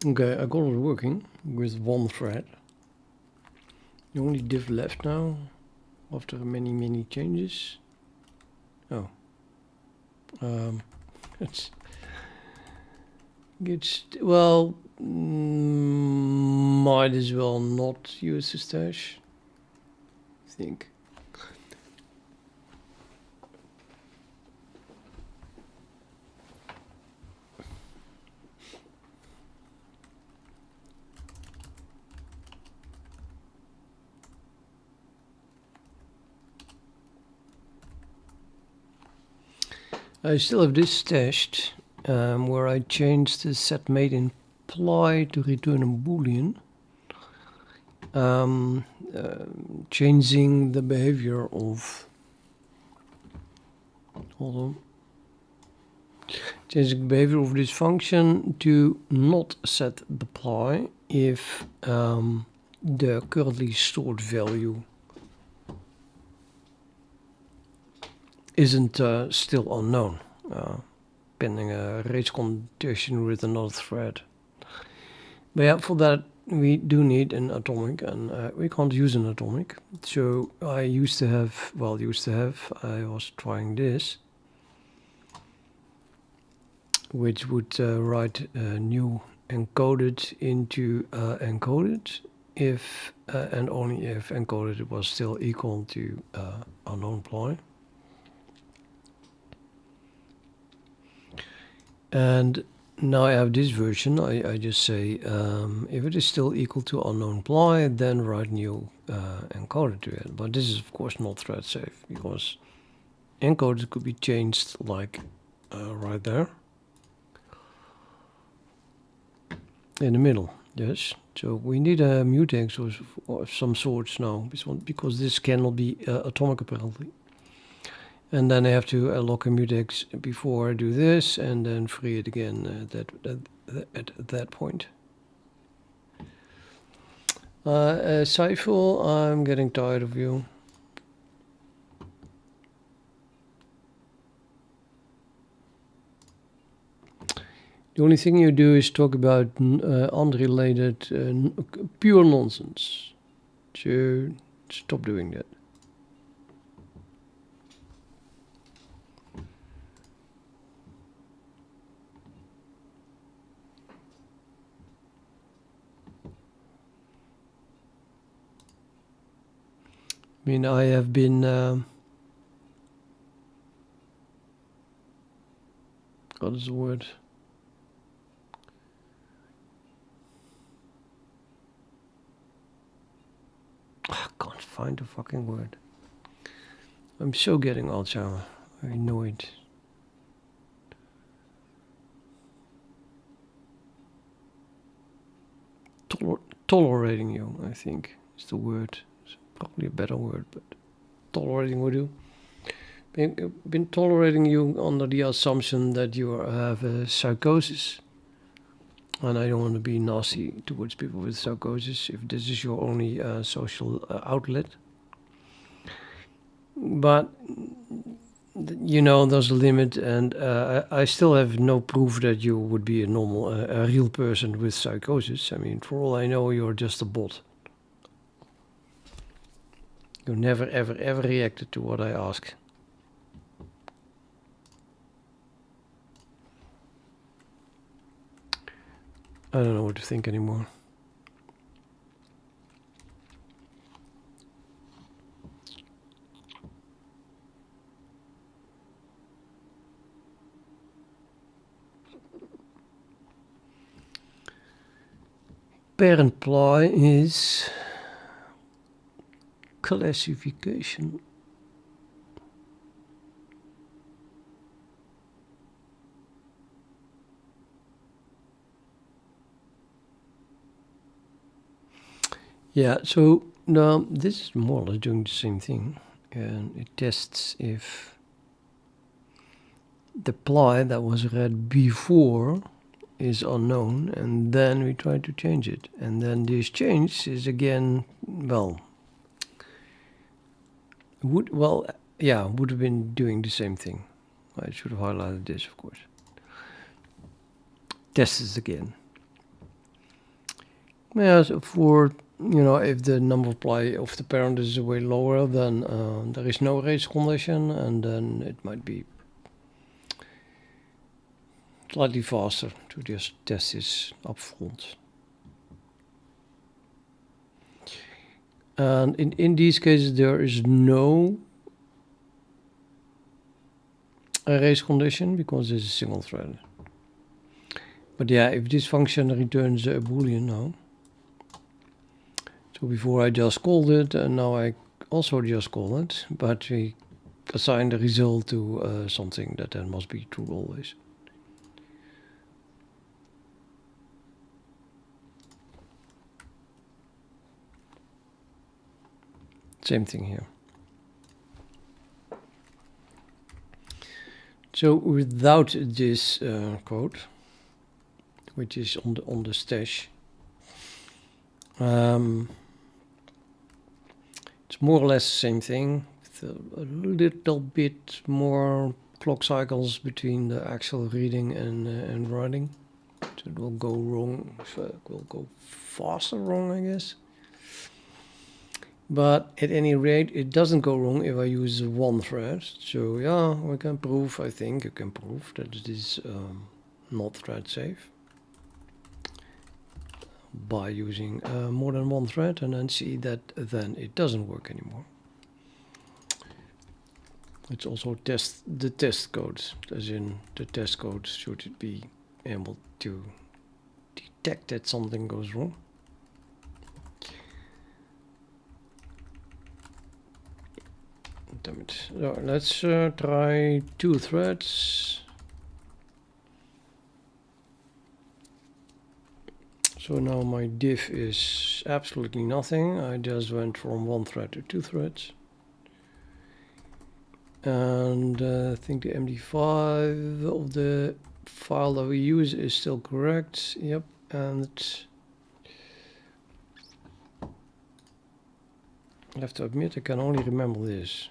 Okay, I got it working with one thread. The only div left now, after many changes. Oh, it's well, might as well not use the stash, I think. I still have this stashed, where I changed the set made imply to return a boolean, changing the behavior of, hold on, changing the behavior of this function to not set the ply if the currently stored value isn't still unknown, pending a race condition with another thread. But yeah, for that we do need an atomic, and we can't use an atomic. So I I was trying this, which would write new encoded into encoded if and only if encoded was still equal to unknown ply. And now I have this version. I just say if it is still equal to unknown ply, then write new encoded to it. But this is of course not thread safe, because encoded could be changed like right there in the middle. Yes, so we need a mutex of some sorts now, because this cannot be atomic apparently. And then I have to lock a mutex before I do this, and then free it again at that point. Saiful, I'm getting tired of you. The only thing you do is talk about unrelated, pure nonsense. So stop doing that. I mean, I have been what is the word? I can't find the fucking word. I'm so getting Alzheimer. I know it. Tolerating you, I think, is the word. It's probably a better word, but tolerating would do. Been tolerating you under the assumption that you have a psychosis. And I don't want to be nasty towards people with psychosis if this is your only social outlet. But, you know, there's a limit, and I still have no proof that you would be a normal, a real person with psychosis. I mean, for all I know, you're just a bot. You never, ever reacted to what I ask. I don't know what to think anymore. Parent ply is classification. Yeah, so now this is more or less doing the same thing, and it tests if the ply that was read before is unknown, and then we try to change it, and then this change is again, well, would have been doing the same thing. I should have highlighted this, of course. Test this again. Yeah, so for, you know, if the number of the parent is way lower, then there is no race condition, and then it might be slightly faster to just test this up front. And in these cases, there is no race condition because it's a single thread. But yeah, if this function returns a boolean now, so before I just called it, and now I also just call it, but we assign the result to something that then must be true always. Same thing here. So without this code, which is on the stash, it's more or less the same thing, with a little bit more clock cycles between the actual reading and writing. So it will go wrong, so it will go faster wrong, I guess. But at any rate, it doesn't go wrong if I use one thread. So yeah, we can prove, I think you can prove that it is not thread safe by using more than one thread, and then see that then it doesn't work anymore. Let's also test the test code, as in the test code should be able to detect that something goes wrong. Damn it. So let's try 2 threads. So now my diff is absolutely nothing. I just went from 1 thread to 2 threads. And I think the MD5 of the file that we use is still correct. Yep, and I have to admit I can only remember this.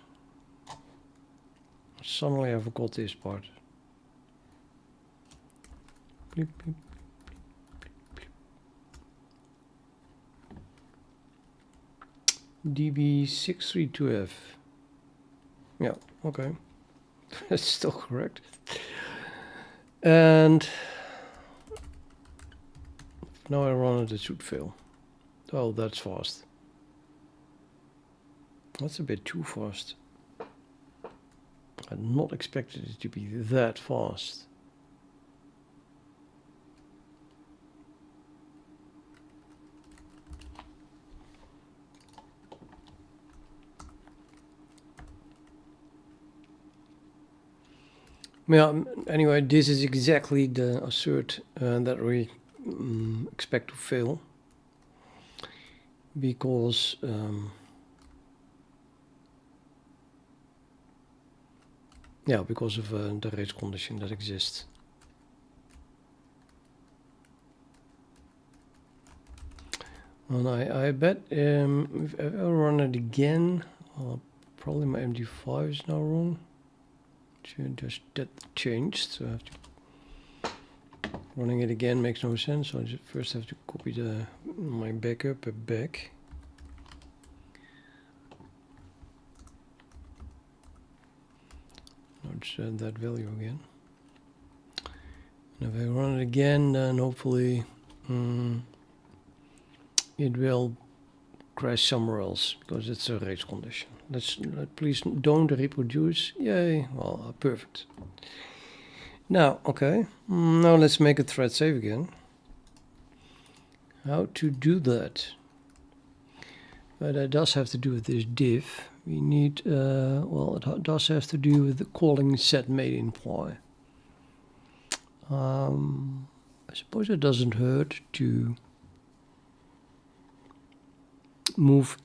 Suddenly I forgot this part. Bleep, bleep, DB632F. Yeah, okay. That's still correct. And now I run it, it should fail. Oh, that's fast. That's a bit too fast. I had not expected it to be that fast. Yeah, anyway, this is exactly the assert that we expect to fail. Because yeah, because of the race condition that exists. And I bet if I ever run it again, probably my MD5 is now wrong. Just that changed, so I have to running it again makes no sense. So I just first have to copy my backup back. Let's add that value again. And if I run it again, then hopefully it will crash somewhere else because it's a race condition. Please don't reproduce. Yay! Well, perfect. Now, okay. Now let's make a thread safe again. How to do that? But that does have to do with this div. We need, well, it does have to do with the calling setMadeImply. I suppose it doesn't hurt to move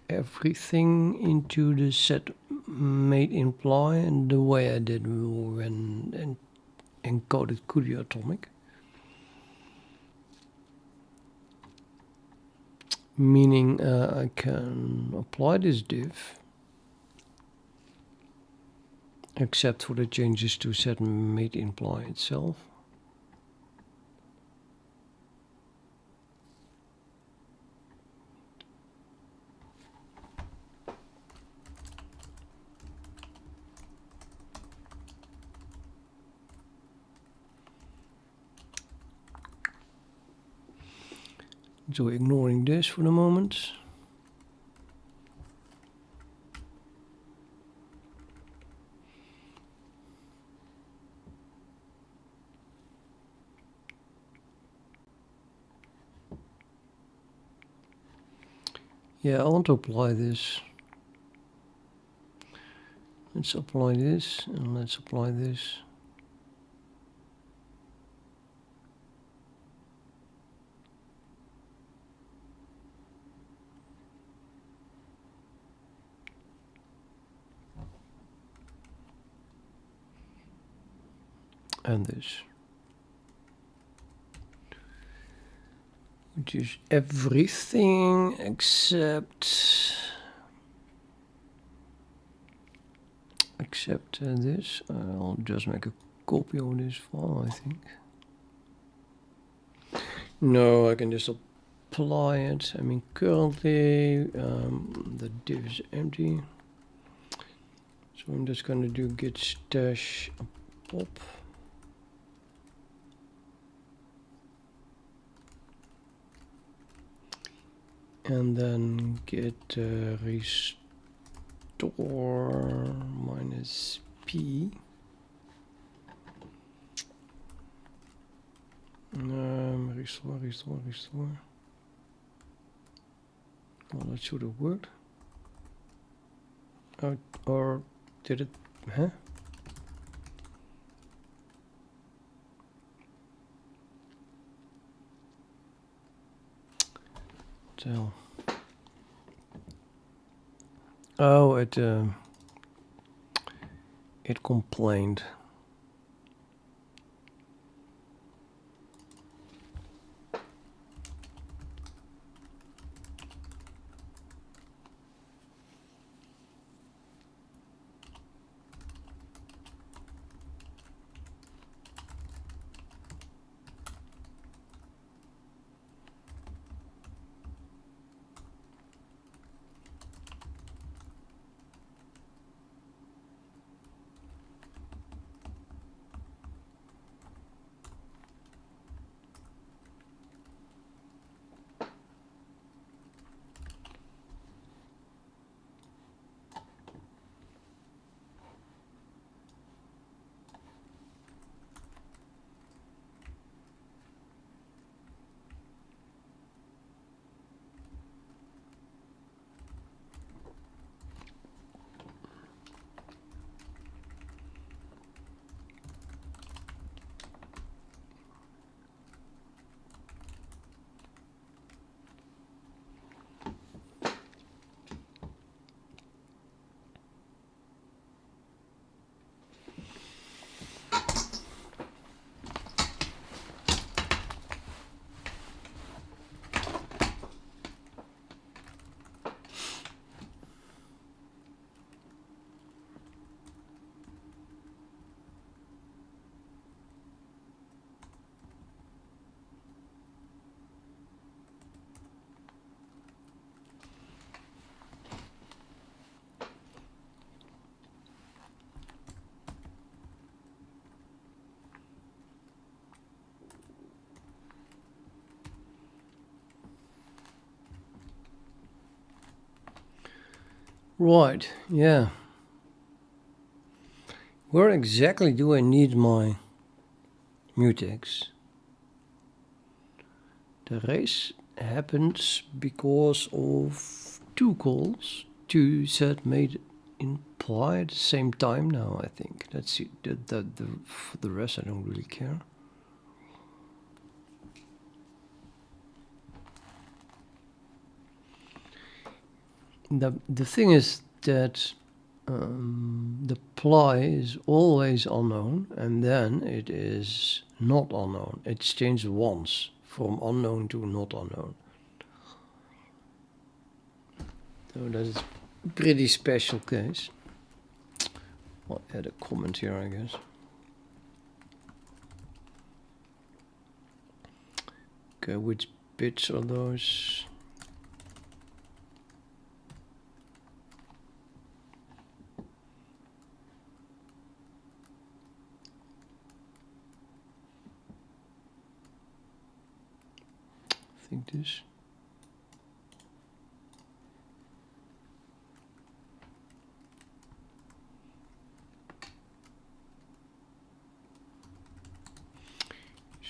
everything into the setMadeImply in the way I did when encoded QDAtomic. Meaning I can apply this div except for the changes to setMadeImply itself. So ignoring this for the moment. Yeah, I want to apply this. Let's apply this, and let's apply this. And this. Which is everything except this. I'll just make a copy of this file, I think. No, I can just apply it. I mean, currently the div is empty. So I'm just going to do git stash pop. And then git restore minus p. Restore. Well, that should have worked. Or did it? Huh? Tell. Oh, it complained. Right, yeah. Where exactly do I need my mutex? The race happens because of two calls, two set made imply at the same time now, I think. Let's see, for the rest I don't really care. The thing is that the ply is always unknown, and then it is not unknown. It's changed once from unknown to not unknown. So that is a pretty special case. I'll add a comment here, I guess. Okay, which bits are those? I think this.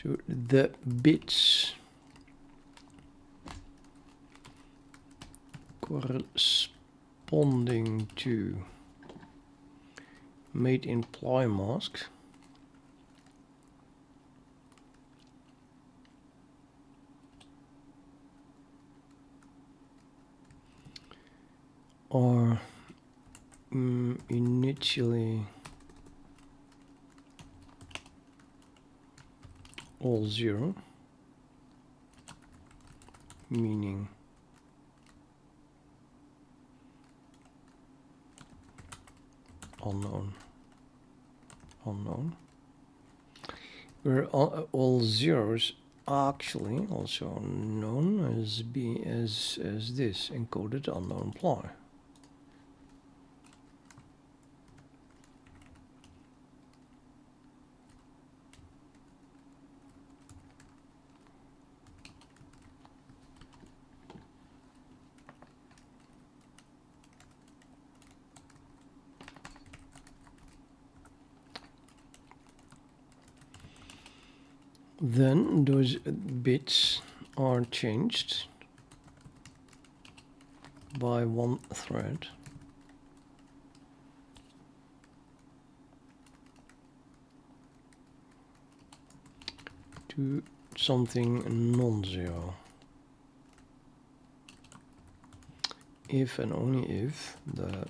So the bits corresponding to made imply mask are initially all 0, meaning unknown, where all zeros actually also known as this encoded unknown ply. Then those bits are changed by one thread to something non-zero if and only if the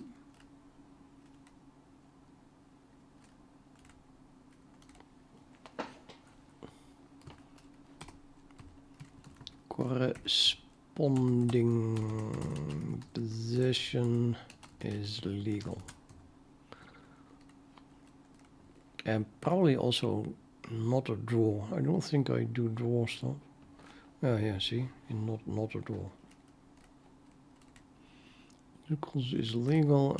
corresponding position is legal. And probably also not a draw. I don't think I do draw stuff. Yeah, see, not a draw. Equals is legal,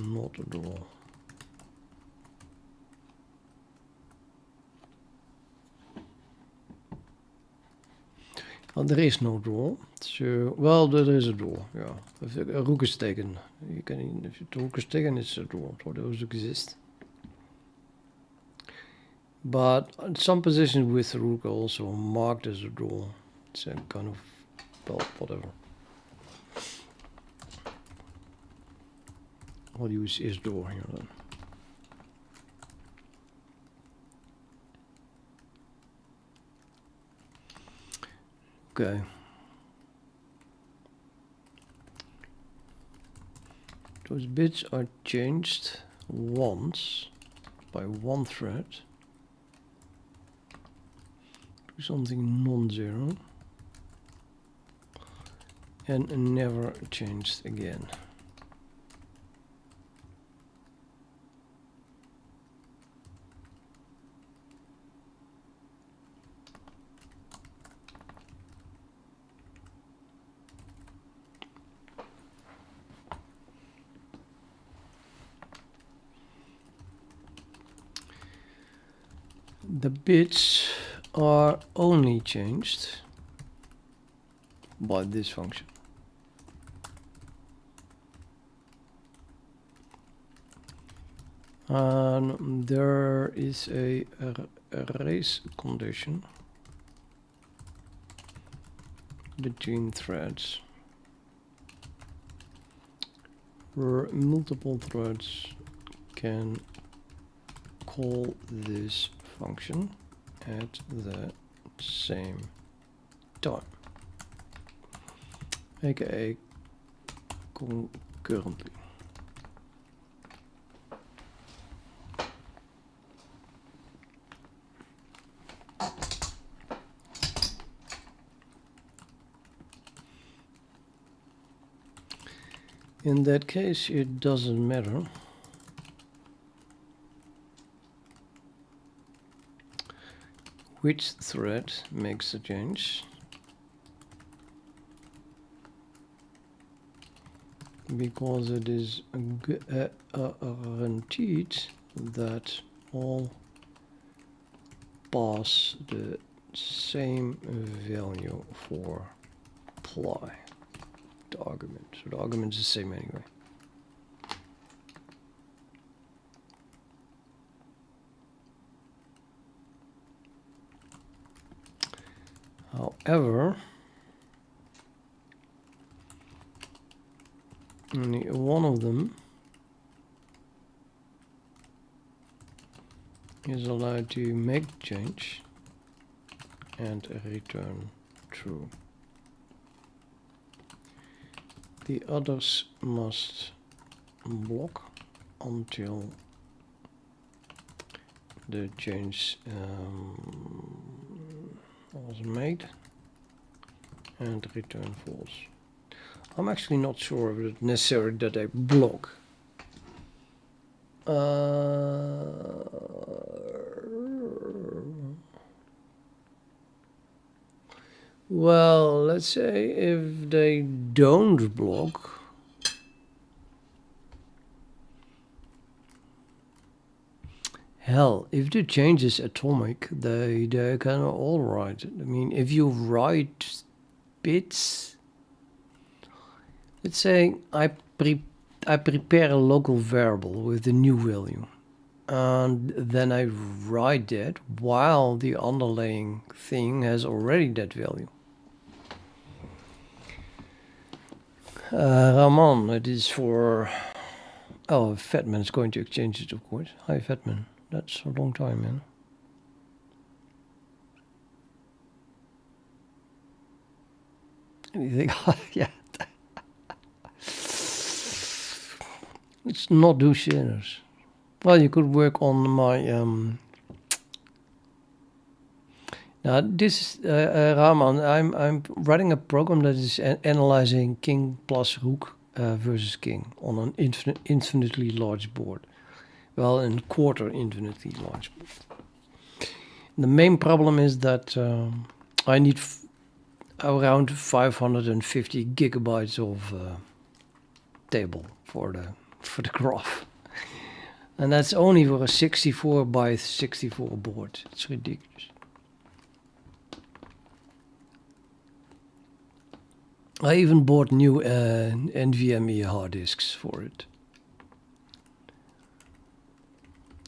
not a draw. Well, there is no draw. So, well, there is a draw. Yeah, if a rook is taken, you can. If the rook is taken, it's a draw. So those exist. But some positions with the rook are also marked as a draw. It's a kind of, well, whatever. I'll use is draw here then. Okay. Those bits are changed once by one thread to something non-zero and never changed again. The bits are only changed by this function. And there is a race condition between threads where multiple threads can call this function at the same time, aka concurrently. In that case, it doesn't matter which thread makes the change, because it is guaranteed that all pass the same value for ply, the argument. So the argument is the same anyway. However, only one of them is allowed to make change and return true. The others must block until the change was made and return false. I'm actually not sure if it's necessary that I block. Well, let's say if they don't block, hell, if the change is atomic, they can all write. I mean, if you write bits, let's say I prepare a local variable with the new value, and then I write that while the underlying thing has already that value. Raman, it is for... Oh, Fatman is going to exchange it, of course. Hi, Fatman. That's a long time, man. Anything? Yeah. Let's not do shares. Well, you could work on my... Now, this is Raman. I'm writing a program that is analyzing king plus rook versus king on an infinitely large board. Well, a quarter infinitely large board. The main problem is that I need around 550 gigabytes of table for the graph, and that's only for a 64 by 64 board. It's ridiculous. I even bought new NVMe hard disks for it.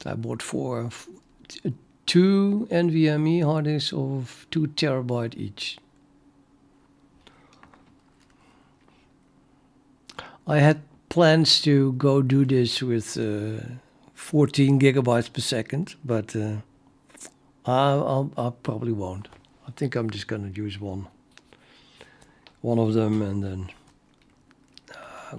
I bought two NVMe hard disks of 2 terabyte each. I had plans to go do this with 14 gigabytes per second, but I probably won't. I think I'm just gonna use one of them and then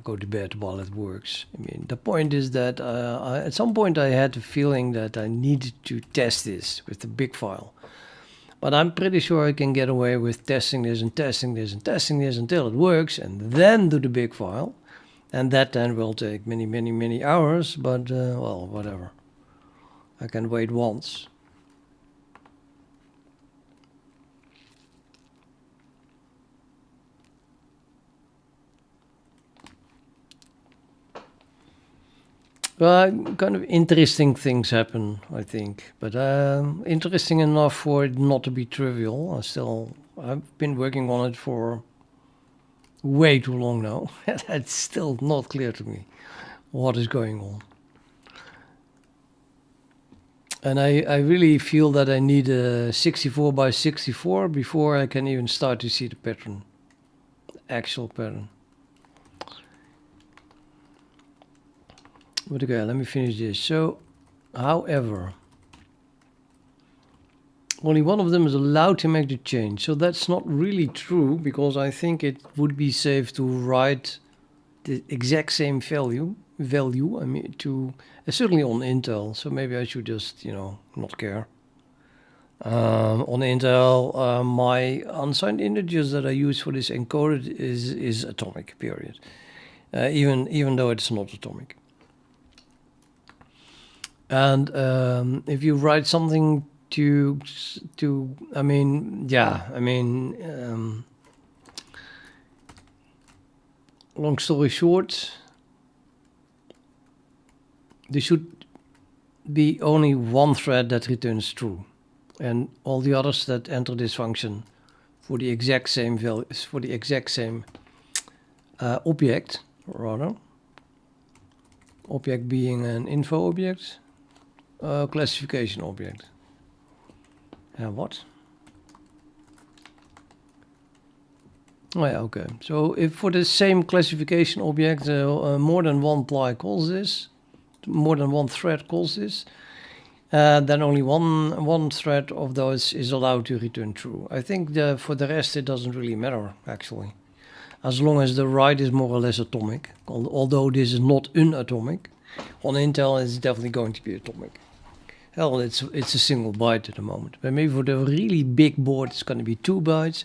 go to bed while it works. I mean, the point is that at some point I had the feeling that I needed to test this with the big file. But I'm pretty sure I can get away with testing this and testing this and testing this until it works and then do the big file. And that then will take many, many, many hours, but well, whatever. I can wait once. Well, kind of interesting things happen, I think, but interesting enough for it not to be trivial. I've been working on it for way too long now. It's still not clear to me what is going on. And I really feel that I need a 64 by 64 before I can even start to see the pattern, the actual pattern. But okay, let me finish this. So, however, only one of them is allowed to make the change. So that's not really true, because I think it would be safe to write the exact same value. I mean, certainly on Intel. So maybe I should just, not care. On Intel, my unsigned integers that I use for this encoded is atomic. Period. Even though it's not atomic. And if you write something long story short, there should be only one thread that returns true, and all the others that enter this function for the exact same values, for the exact same object, rather. Object being an info object. Classification object. What? Oh yeah, okay. So if for the same classification object, more than one ply calls this, more than one thread calls this, then only one thread of those is allowed to return true. I think for the rest it doesn't really matter, actually. As long as the write is more or less atomic, although this is not unatomic. On Intel it's definitely going to be atomic. Hell, it's a single byte at the moment. But maybe for the really big board it's going to be 2 bytes.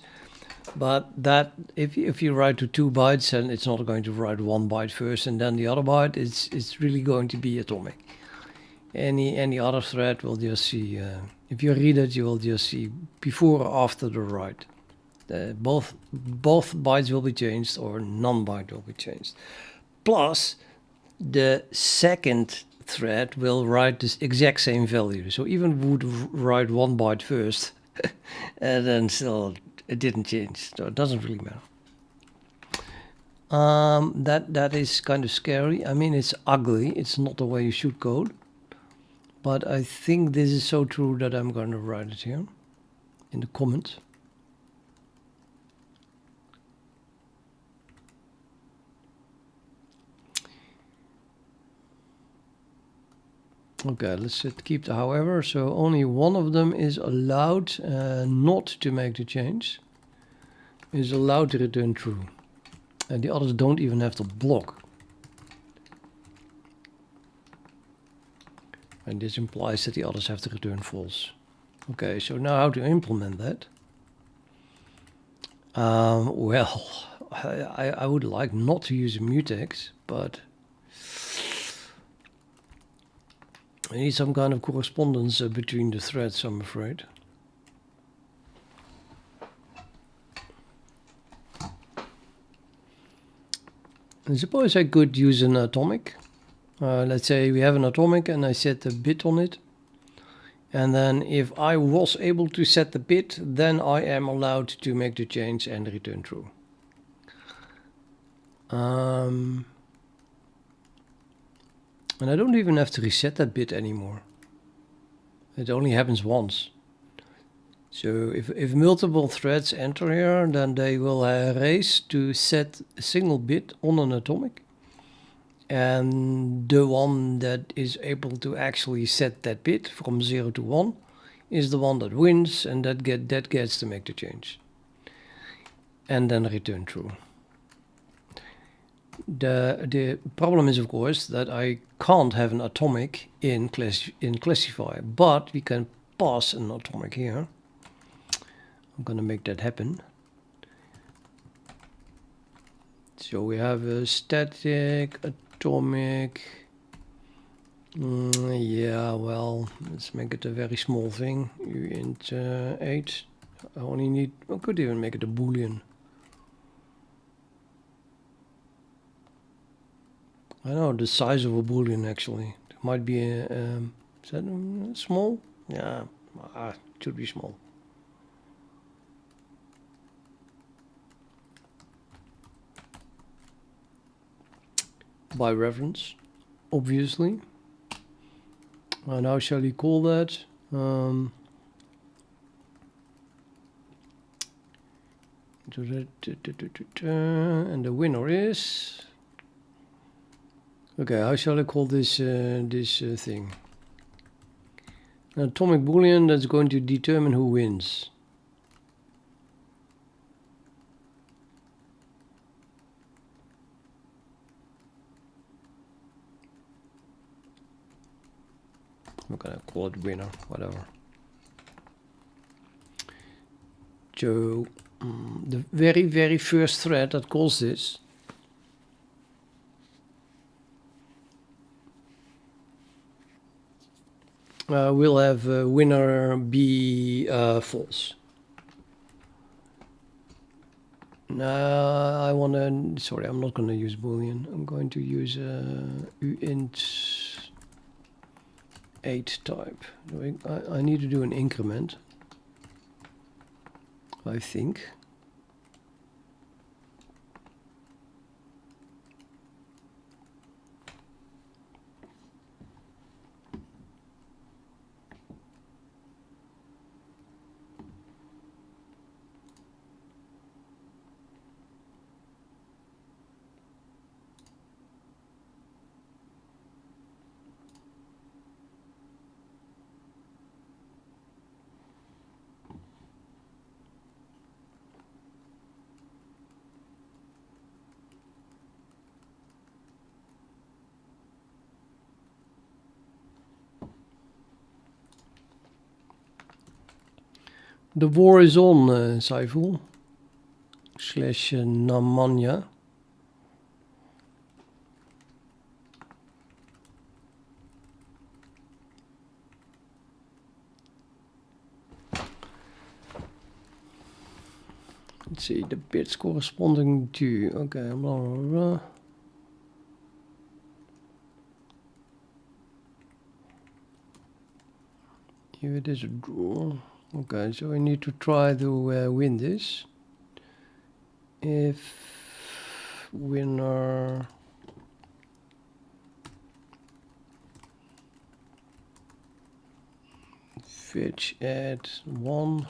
But that if you write to 2 bytes, and it's not going to write 1 byte first and then the other byte, it's really going to be atomic. Any other thread will just see, if you read it, you will just see before or after the write. Both bytes will be changed, or non-byte will be changed. Plus, the second thread will write this exact same value. So even would write 1 byte first, and then still it didn't change. So it doesn't really matter. That is kind of scary. I mean, it's ugly. It's not the way you should code. But I think this is so true that I'm going to write it here in the comments. Okay, let's keep the however. So only one of them is allowed not to make the change. Is allowed to return true. And the others don't even have to block. And this implies that the others have to return false. Okay, so now how to implement that? Well, I would like not to use a mutex, but I need some kind of correspondence between the threads, I'm afraid. I suppose I could use an atomic. Let's say we have an atomic and I set a bit on it. And then if I was able to set the bit, then I am allowed to make the change and return true. And I don't even have to reset that bit anymore. It only happens once. So if multiple threads enter here, then they will race to set a single bit on an atomic. And the one that is able to actually set that bit from 0 to 1 is the one that wins, and that gets to make the change. And then return true. The problem is, of course, that I can't have an atomic in classify, but we can pass an atomic here. I'm gonna make that happen. So we have a static atomic. Yeah, well, let's make it a very small thing. Int 8. I only need. I could even make it a boolean. I know the size of a boolean actually. It might be is that small? Yeah, it should be small. By reference, obviously. And how shall we call that? And the winner is. Okay, how shall I call this thing? An atomic boolean that's going to determine who wins. I'm gonna call it winner, whatever. So the very first thread that calls this will have winner be false. I wanna. Sorry, I'm not gonna use boolean. I'm going to use uint 8 type. I need to do an increment, I think. The war is on, Saiful. Slash Namanya. Let's see, the bits corresponding to, okay, blah, blah, blah. Here it is a draw. Okay, so I need to try to win this. If winner fetch at 1.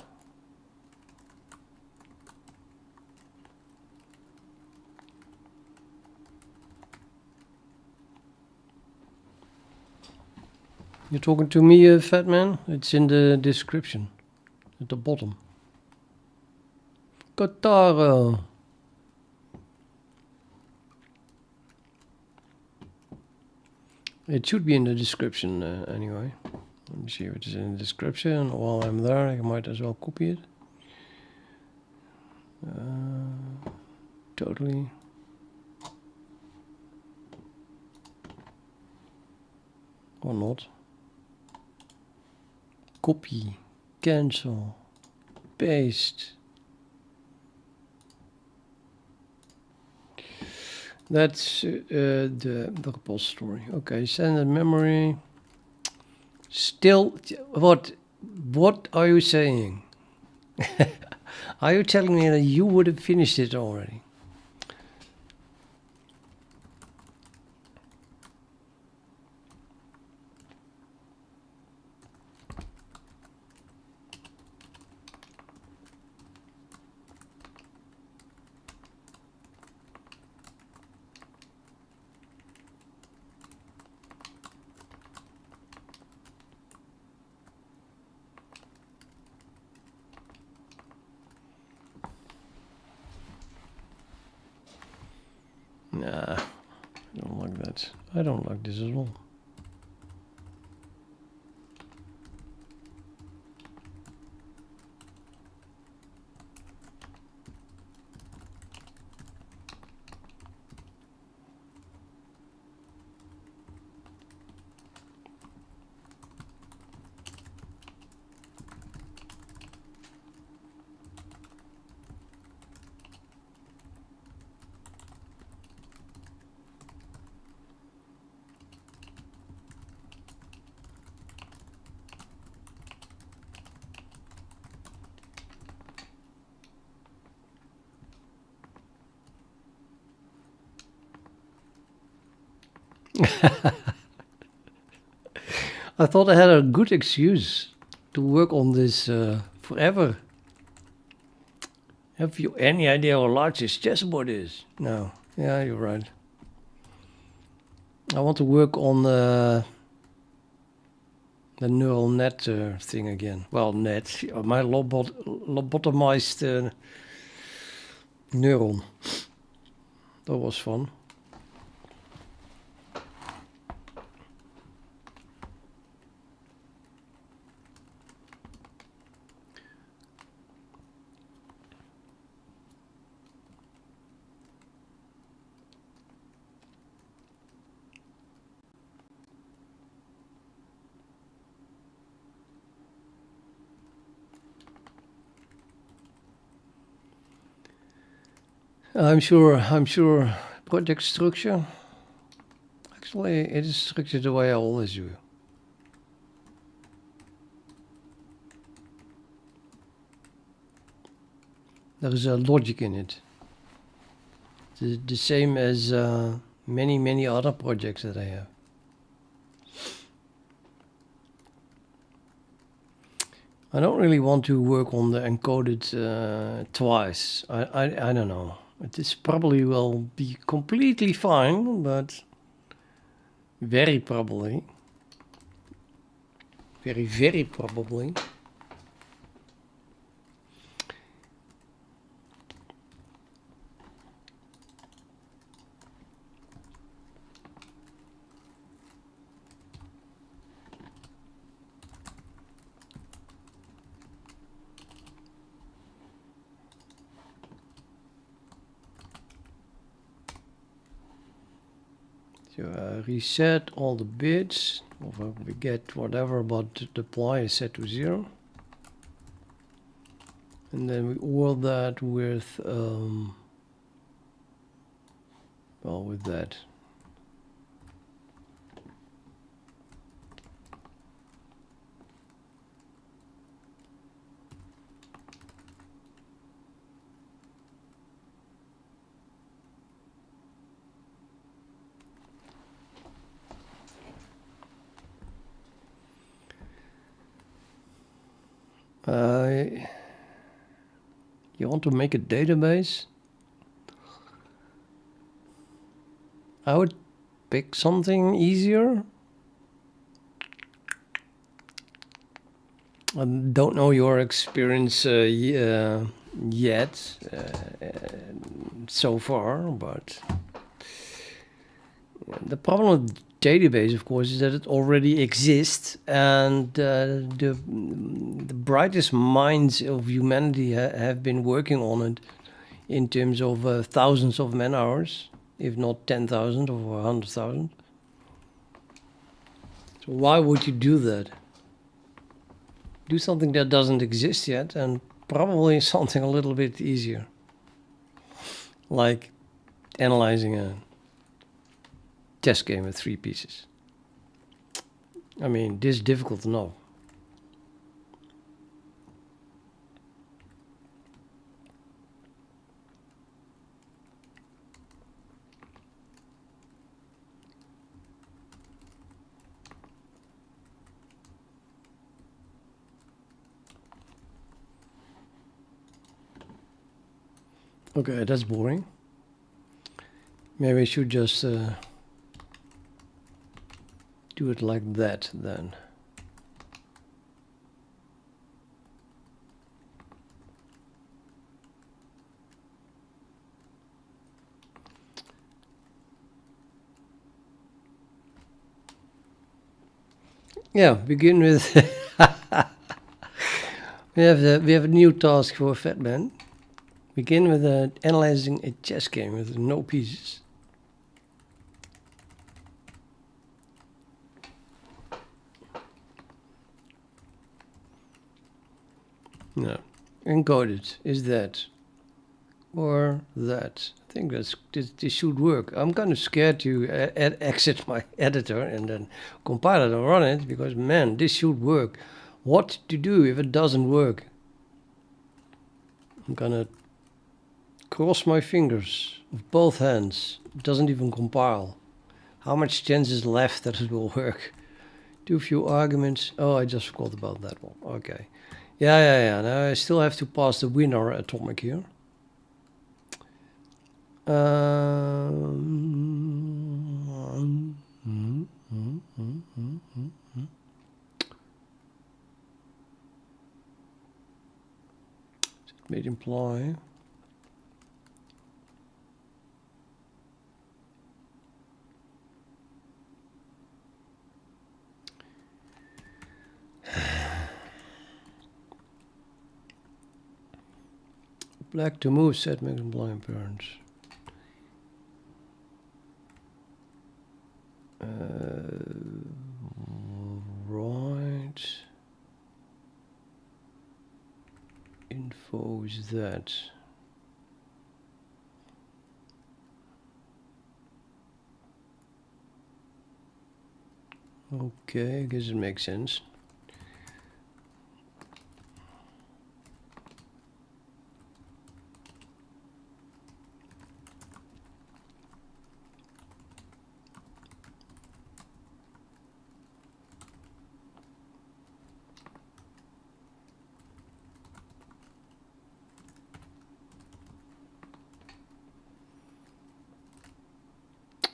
You're talking to me, fat man? It's in the description at the bottom. Kotaro. It should be in the description anyway. Let me see if it is in the description. While I'm there, I might as well copy it. Totally. Or not. Copy, cancel, paste. That's the repository. Okay, send in memory. Still, what are you saying? Are you telling me that you would have finished it already? Nah, I don't like that. I don't like this at all. I thought I had a good excuse to work on this forever. Have you any idea how large this chessboard is? No. Yeah, you're right. I want to work on the neural net thing again. Well, net. My lobotomized neuron. That was fun. I'm sure project structure. Actually, it is structured the way I always do. There is a logic in it. The same as many other projects that I have. I don't really want to work on the encoded twice. I don't know. This probably will be completely fine, but very probably, very probably. So reset all the bits. We get whatever, but the apply is set to 0. And then we OR that with, well, with that. You want to make a database? I would pick something easier. I don't know your experience yet so far, but the problem with database, of course, is that it already exists, and the brightest minds of humanity have been working on it in terms of thousands of man hours, if not 10,000 or 100,000. So why would you do that? Do something that doesn't exist yet, and probably something a little bit easier, like analyzing a chess game with 3 pieces. I mean, this is difficult enough. Okay, that's boring. Maybe I should just do it like that then. Yeah, begin with we have a new task for Fatman. Begin with analyzing a chess game with no pieces. No, encoded is that or that. I think this should work. I'm kind of scared to exit my editor and then compile it and run it, because man, this should work. What to do if it doesn't work? I'm gonna cross my fingers with both hands. It doesn't even compile. How much chance is left that it will work? Do a few arguments. Oh, I just forgot about that one. Okay. Yeah. Now I still have to pass the winner atomic here. Made imply. Black to move set makes blind parents. Right. Info is that. Okay, I guess it makes sense.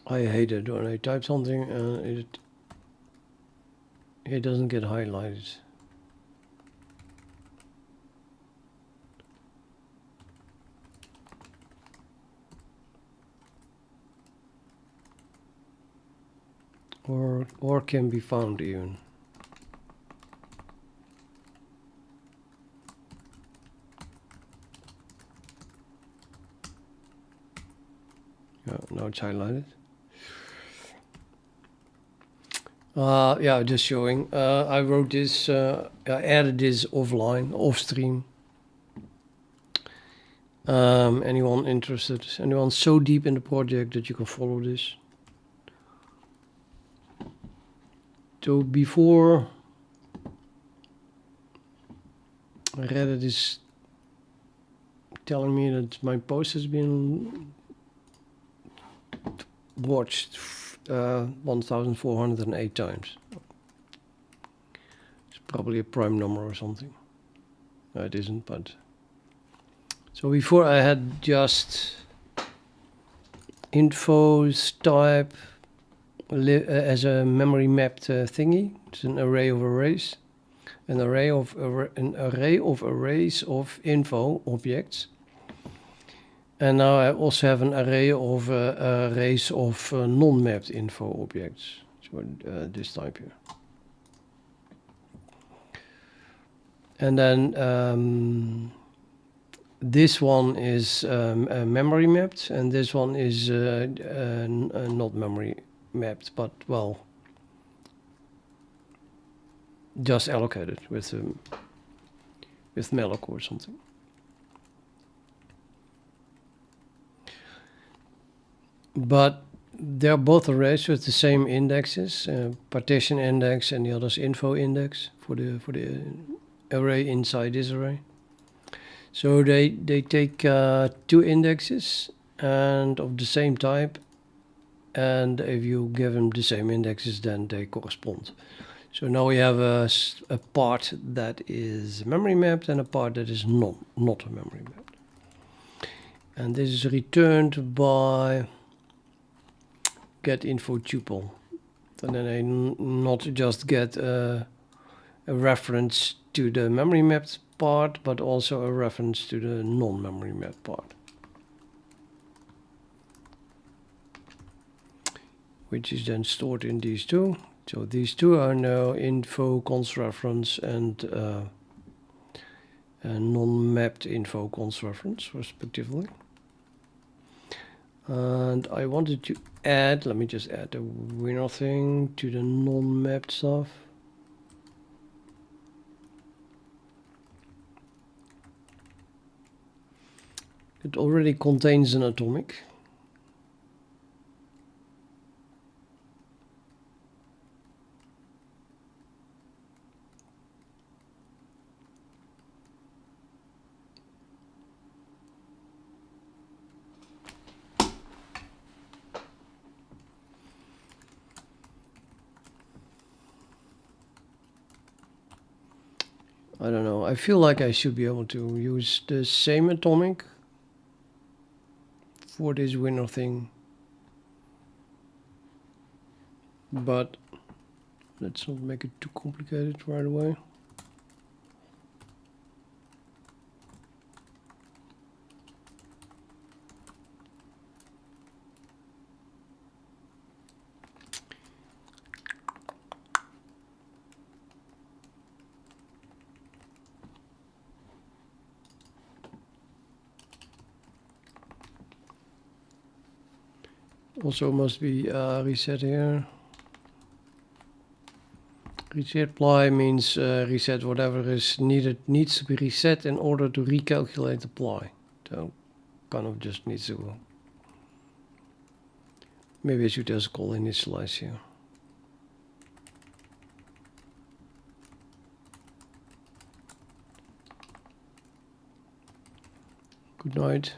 I hate it when I type something and it doesn't get highlighted. Or can be found even. Yeah, now it's highlighted. Yeah, just showing. I wrote this, I added this offline, off stream. Anyone interested? Anyone so deep in the project that you can follow this? So before Reddit is telling me that my post has been watched 1,408 times. It's probably a prime number or something. No, it isn't, but... So before I had just infos type as a memory mapped thingy. It's an array of arrays. An array of arrays of info objects. And now I also have an array of arrays of non-mapped info objects. So this type here. And then this one is memory mapped, and this one is not memory mapped, but well, just allocated with malloc or something. But they're both arrays with the same indexes, partition index and the other's info index for the array inside this array. So they take two indexes and of the same type, and if you give them the same indexes, then they correspond. So now we have a part that is memory mapped and a part that is not memory mapped. And this is returned by get info tuple. And then I not just get a reference to the memory mapped part, but also a reference to the non-memory mapped part, which is then stored in these two. So these two are now info const reference and non-mapped info const reference, respectively. And I wanted to add, let me just add the winner thing to the non-mapped stuff. It already contains an atomic. I don't know, I feel like I should be able to use the same atomic for this winner thing. But let's not make it too complicated right away. Also must be reset here. Reset apply means reset whatever is needs to be reset in order to recalculate apply. So kind of just needs to go. Maybe I should just call initialize here. Good night.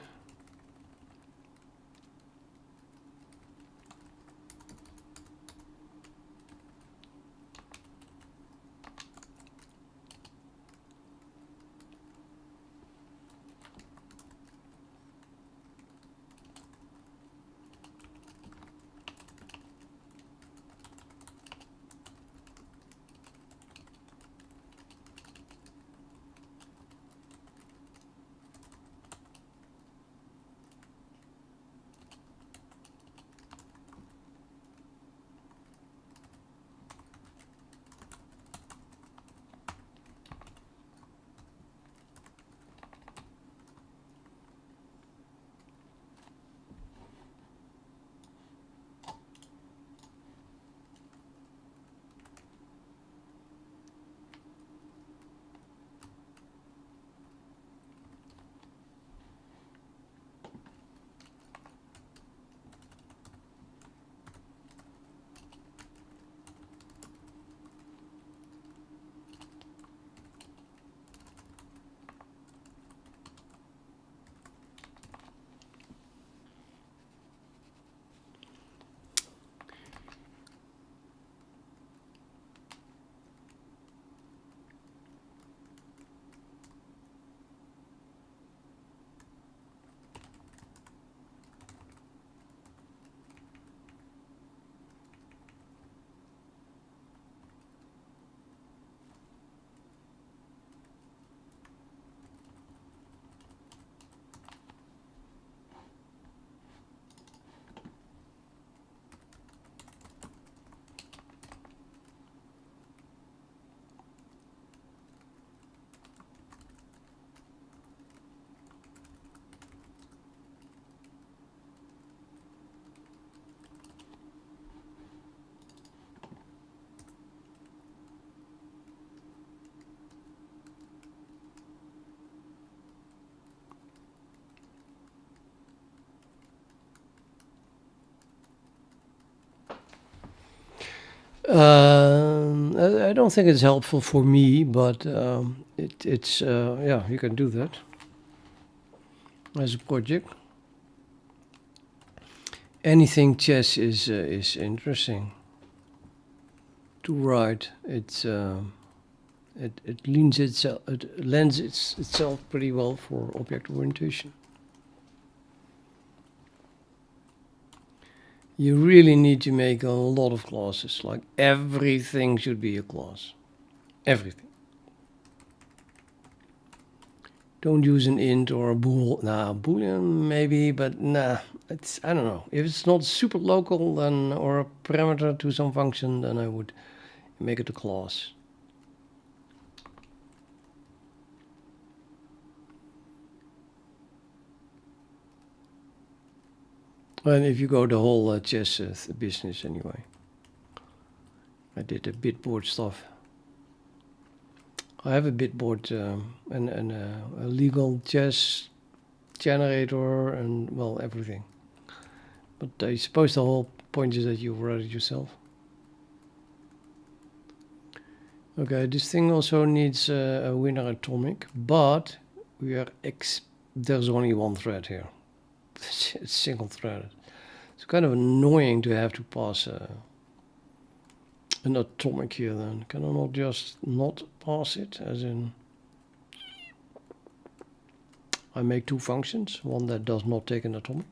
I don't think it's helpful for me, but it's yeah, you can do that as a project. Anything chess is interesting to write. It lends itself pretty well for object orientation. You really need to make a lot of classes. Like everything should be a class. Everything. Don't use an int or a bool. Nah, boolean maybe, but nah. I don't know. If it's not super local, then or a parameter to some function, then I would make it a class. And if you go the whole chess business anyway. I did the bitboard stuff. I have a bitboard and a legal chess generator and, well, everything. But I suppose the whole point is that you write it yourself. Okay, this thing also needs a winner atomic, but there's only one thread here. It's single threaded. It's kind of annoying to have to pass an atomic here then. Can I not just not pass it? As in, I make two functions, one that does not take an atomic.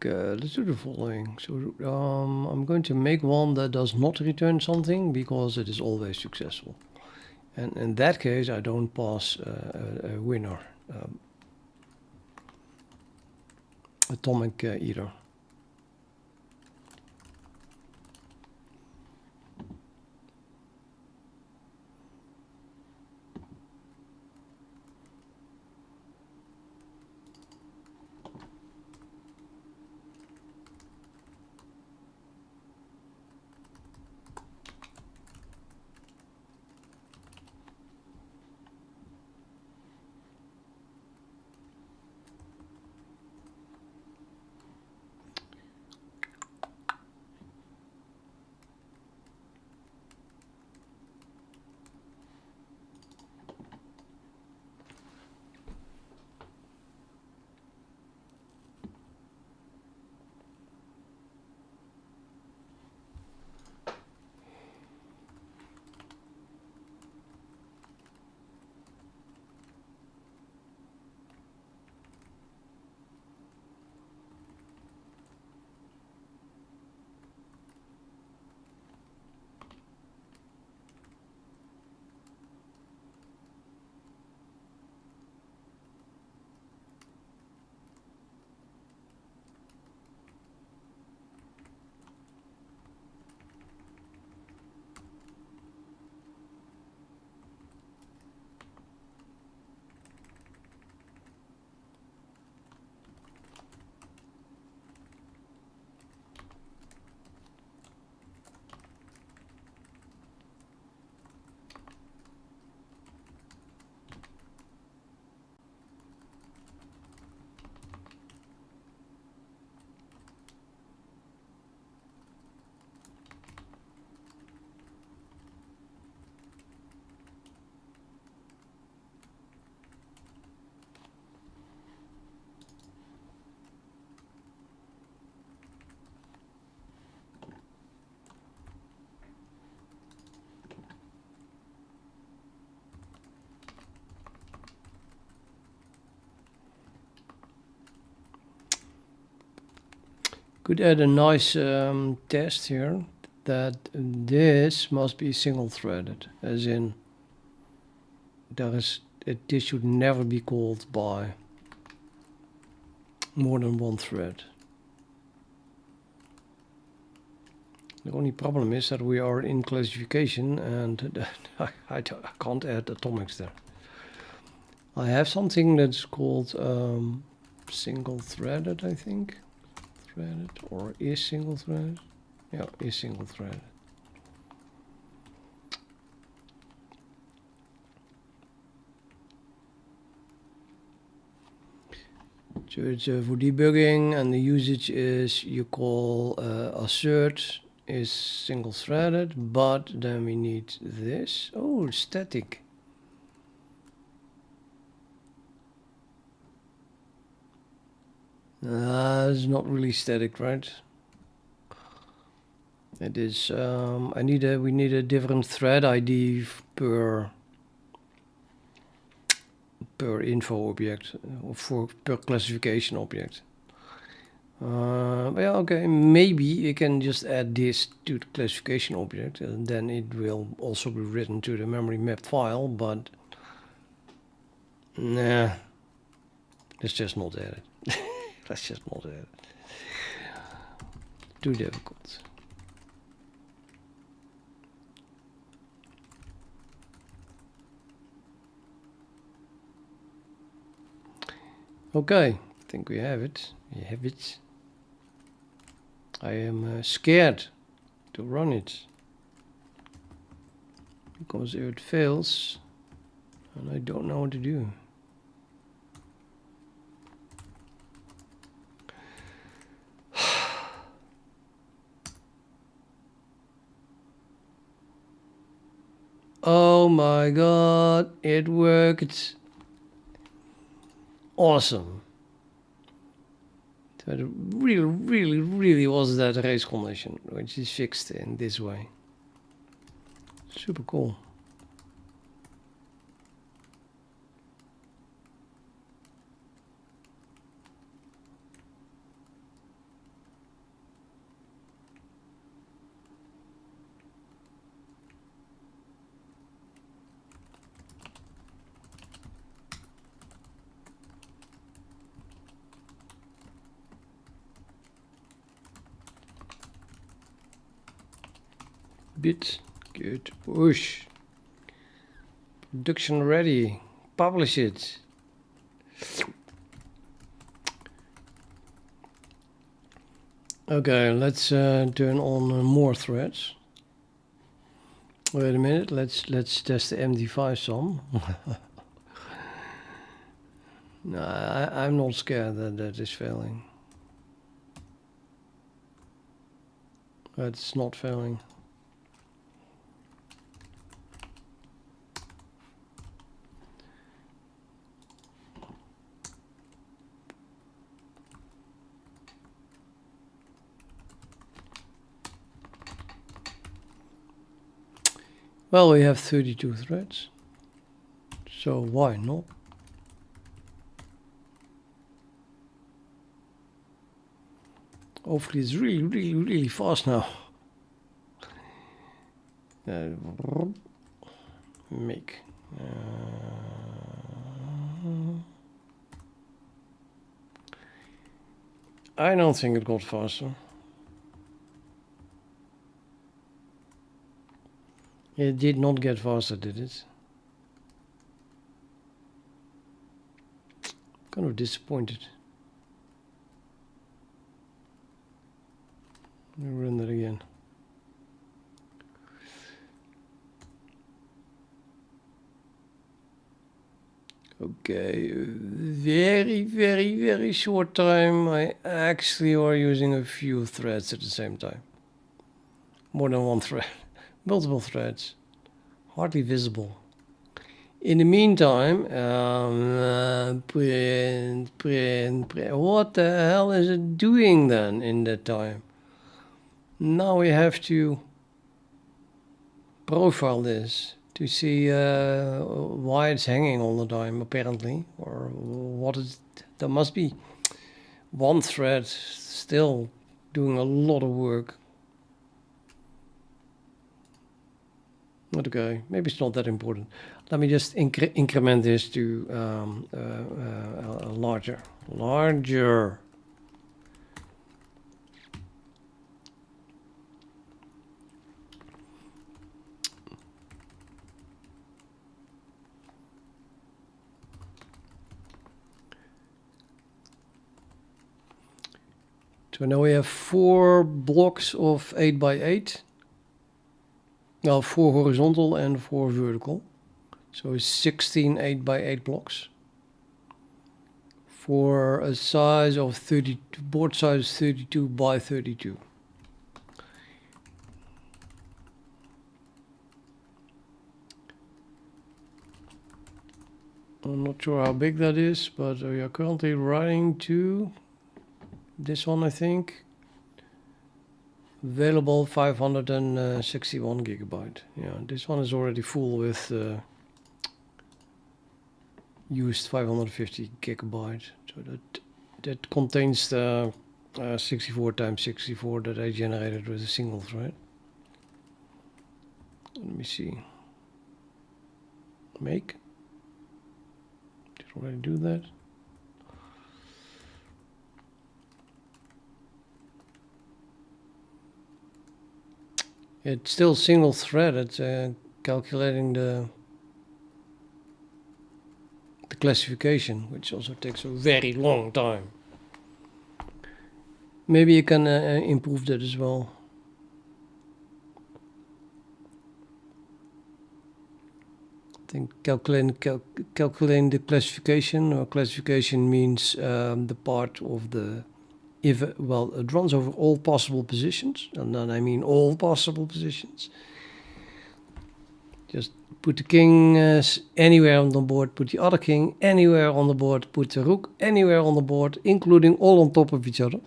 Let's do the following. So I'm going to make one that does not return something because it is always successful. And in that case, I don't pass a winner atomic either. Could add a nice test here that this must be single threaded, as in this should never be called by more than one thread. The only problem is that we are in classification and I can't add atomics there. I have something that's called single threaded, I think. Threaded or is single threaded? Yeah, is single threaded. So it's for debugging, and the usage is you call assert is single threaded, but then we need this. Oh, static. It's not really static, right? It is. We need a different thread ID per info object or per classification object. Yeah, okay, maybe you can just add this to the classification object and then it will also be written to the memory mapped file, but nah, let's just not add it. Let's just not add it. Too difficult. Okay, I think we have it. We have it. I am scared to run it because if it fails, and I don't know what to do. Oh my god, it worked. Awesome. So it really was that race condition, which is fixed in this way. Super cool. Bit good push. Production ready. Publish it. Okay, let's turn on more threads. Wait a minute. Let's test the MD5 some. No, I'm not scared that that is failing. It's not failing. Well, we have 32 threads, so why not? Hopefully it's really fast now. Make. I don't think it got faster. It did not get faster, did it? Kind of disappointed. Let me run that again. Okay, very short time. I actually are using a few threads at the same time. More than one thread. Multiple threads. Hardly visible. In the meantime, print. What the hell is it doing then in that time? Now we have to profile this to see why it's hanging all the time, apparently, or what is. There must be one thread still doing a lot of work. Okay, maybe it's not that important. Let me just increment this to larger. So now we have 4 blocks of 8 by 8. Well, 4 horizontal and 4 vertical. So 16 8 by 8 blocks. For a size of 32, board size 32 by 32. I'm not sure how big that is, but we are currently writing to this one, I think. Available 561 gigabyte. Yeah, this one is already full with used 550 gigabyte. So that contains the 64 times 64 that I generated with a single thread. Let me see. Make. Did I already do that? It's still single threaded, calculating the classification, which also takes a very long time. Maybe you can improve that as well. I think calculating the classification, or classification means the part of the it runs over all possible positions, and then I mean all possible positions. Just put the king anywhere on the board, put the other king anywhere on the board, put the rook anywhere on the board, including all on top of each other.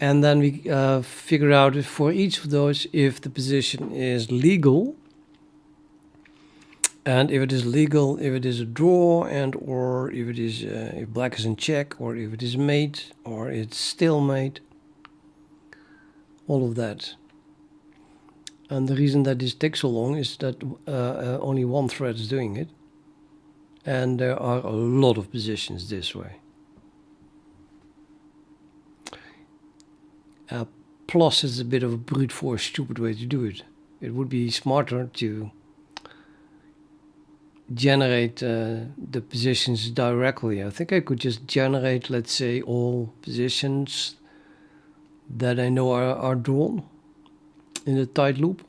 And then we figure out for each of those if the position is legal. And if it is legal, if it is a draw, and or if it is if black is in check, or if it is mate, or it's stalemate, all of that. And the reason that this takes so long is that only one thread is doing it, and there are a lot of positions this way. Plus, it's a bit of a brute force, stupid way to do it. It would be smarter to generate the positions directly. I think I could just generate, let's say, all positions that I know are drawn in a tight loop.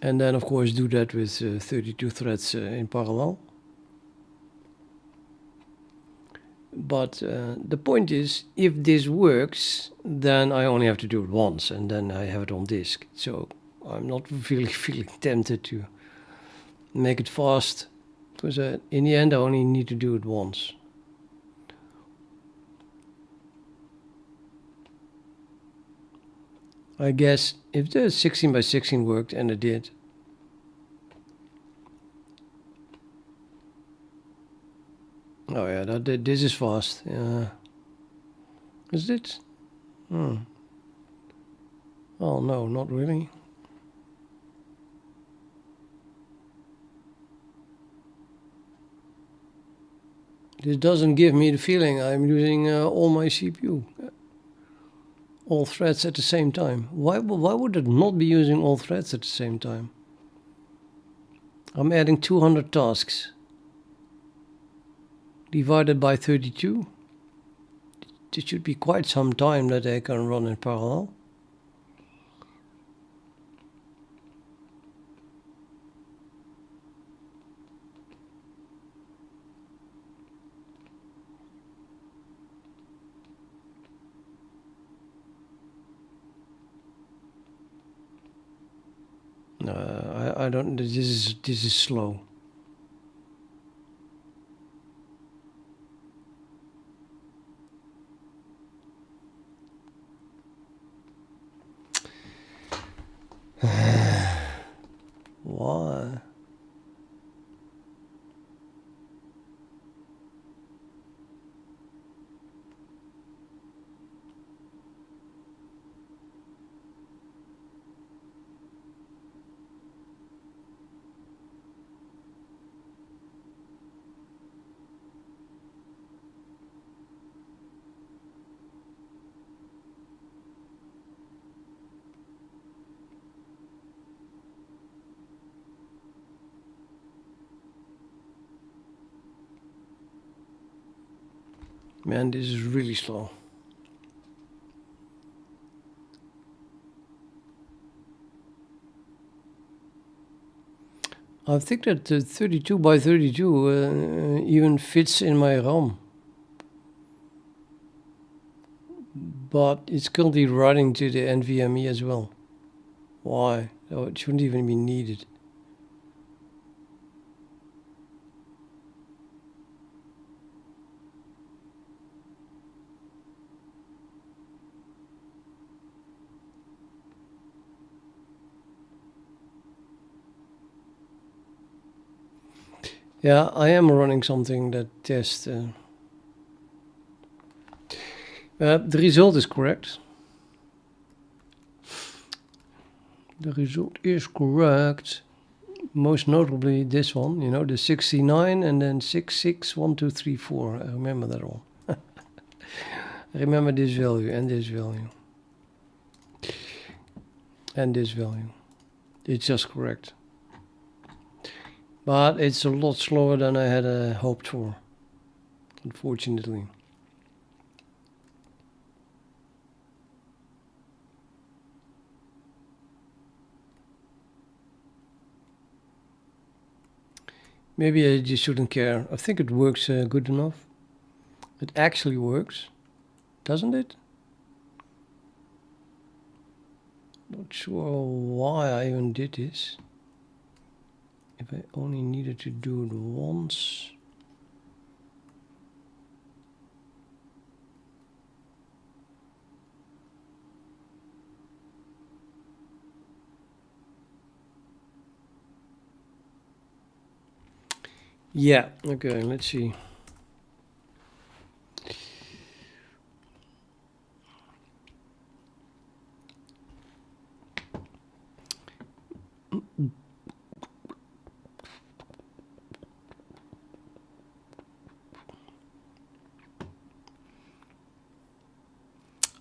And then, of course, do that with 32 threads in parallel. But the point is, if this works, then I only have to do it once, and then I have it on disk. So I'm not really feeling tempted to make it fast, because in the end I only need to do it once. I guess if the 16 by 16 worked, and it did, oh yeah, this is fast. Is it? Oh no, not really. This doesn't give me the feeling I'm using all my CPU. All threads at the same time. Why would it not be using all threads at the same time? I'm adding 200 tasks. Divided by 32. It should be quite some time that they can run in parallel. I don't. This is slow. Why? Man, this is really slow. I think that the 32 by 32 even fits in my ROM. But it's currently writing to the NVMe as well. Why? Oh, it shouldn't even be needed. Yeah, I am running something that tests. The result is correct. The result is correct. Most notably this one, you know, the 69 and then 661234. I remember that one. I remember this value and this value. And this value. It's just correct. But it's a lot slower than I had hoped for, unfortunately. Maybe I just shouldn't care. I think it works good enough. It actually works, doesn't it? Not sure why I even did this. If I only needed to do it once. Yeah, okay, let's see.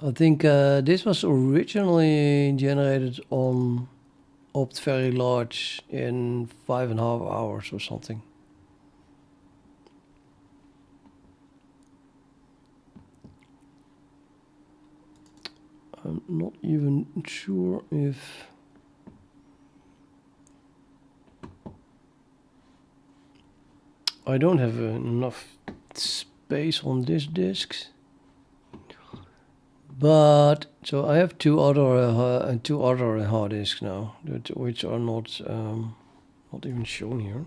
I think this was originally generated on opt very large in 5.5 hours or something. I'm not even sure if I don't have enough space on this disk. But so I have two other hard disks now, which are not even shown here.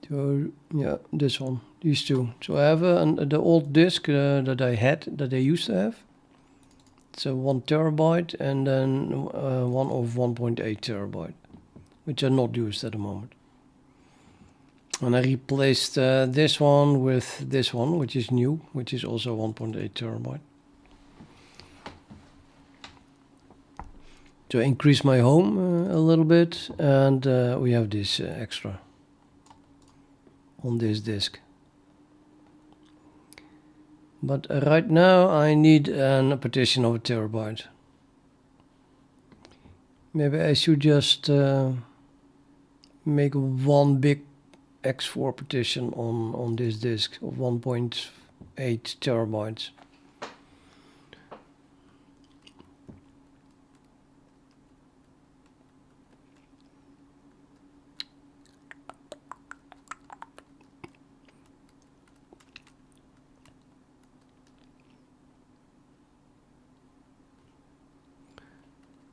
So yeah, this one, these two. So I have the old disk that I used to have. It's a 1 terabyte, and then one of 1.8 terabyte. Which are not used at the moment. And I replaced this one with this one, which is new, which is also 1.8 terabyte. To increase my home a little bit, and we have this extra on this disk. But right now I need a partition of a terabyte. Maybe I should just make one big X4 partition on this disk of 1.8 terabytes.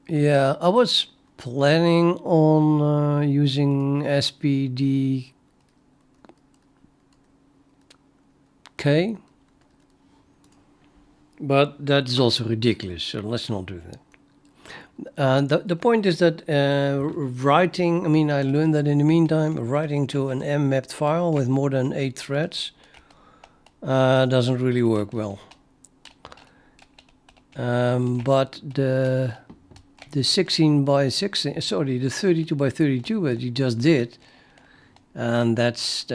Yeah, I was planning on using SPDK, but that is also ridiculous, so let's not do that. The point is that writing, I mean, I learned that in the meantime, writing to an M-mapped file with more than 8 threads doesn't really work well. But the 16 by 16, sorry, the 32 by 32 that you just did, and that's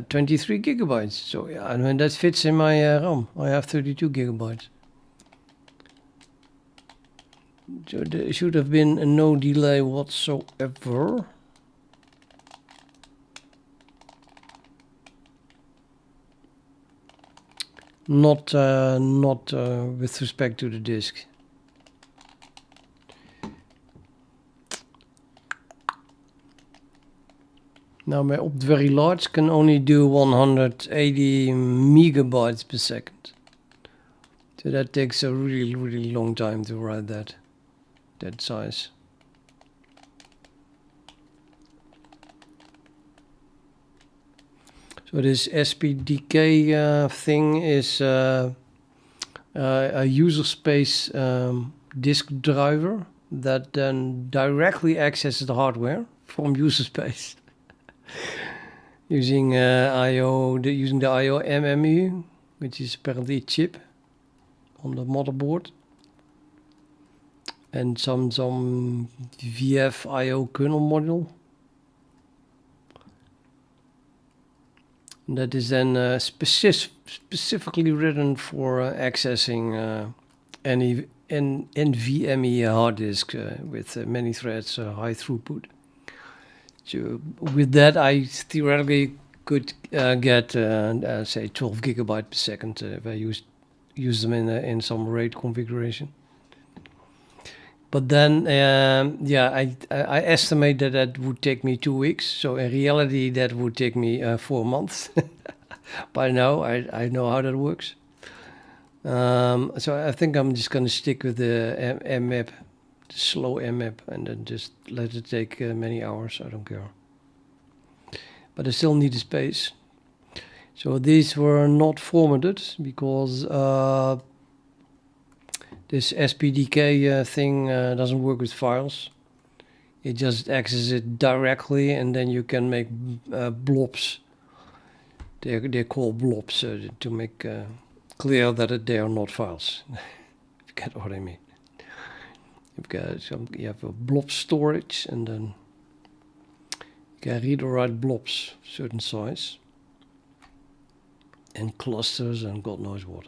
23 gigabytes. So yeah, and when that fits in my RAM, I have 32 gigabytes. So there should have been no delay whatsoever. Not with respect to the disk. Now my opt very large can only do 180 megabytes per second. So that takes a really long time to write that size. So this SPDK thing is a user space disk driver that then directly accesses the hardware from user space. Using using the IO MMU, which is apparently a chip on the motherboard, and some VF IO kernel module. That is then specifically written for accessing any NVMe hard disk with many threads, high throughput. So with that, I theoretically could get say 12 gigabyte per second if I use them in some RAID configuration. But then, yeah, I estimate that would take me 2 weeks. So in reality, that would take me 4 months. By now, I know how that works. So I think I'm just going to stick with the mmap, the slow mmap, and then just let it take many hours. I don't care. But I still need the space. So these were not formatted because this SPDK thing doesn't work with files. It just accesses it directly, and then you can make blobs. They're called blobs to make clear that they are not files. If you get what I mean. You have a blob storage, and then you can read or write blobs, certain size, and clusters, and God knows what.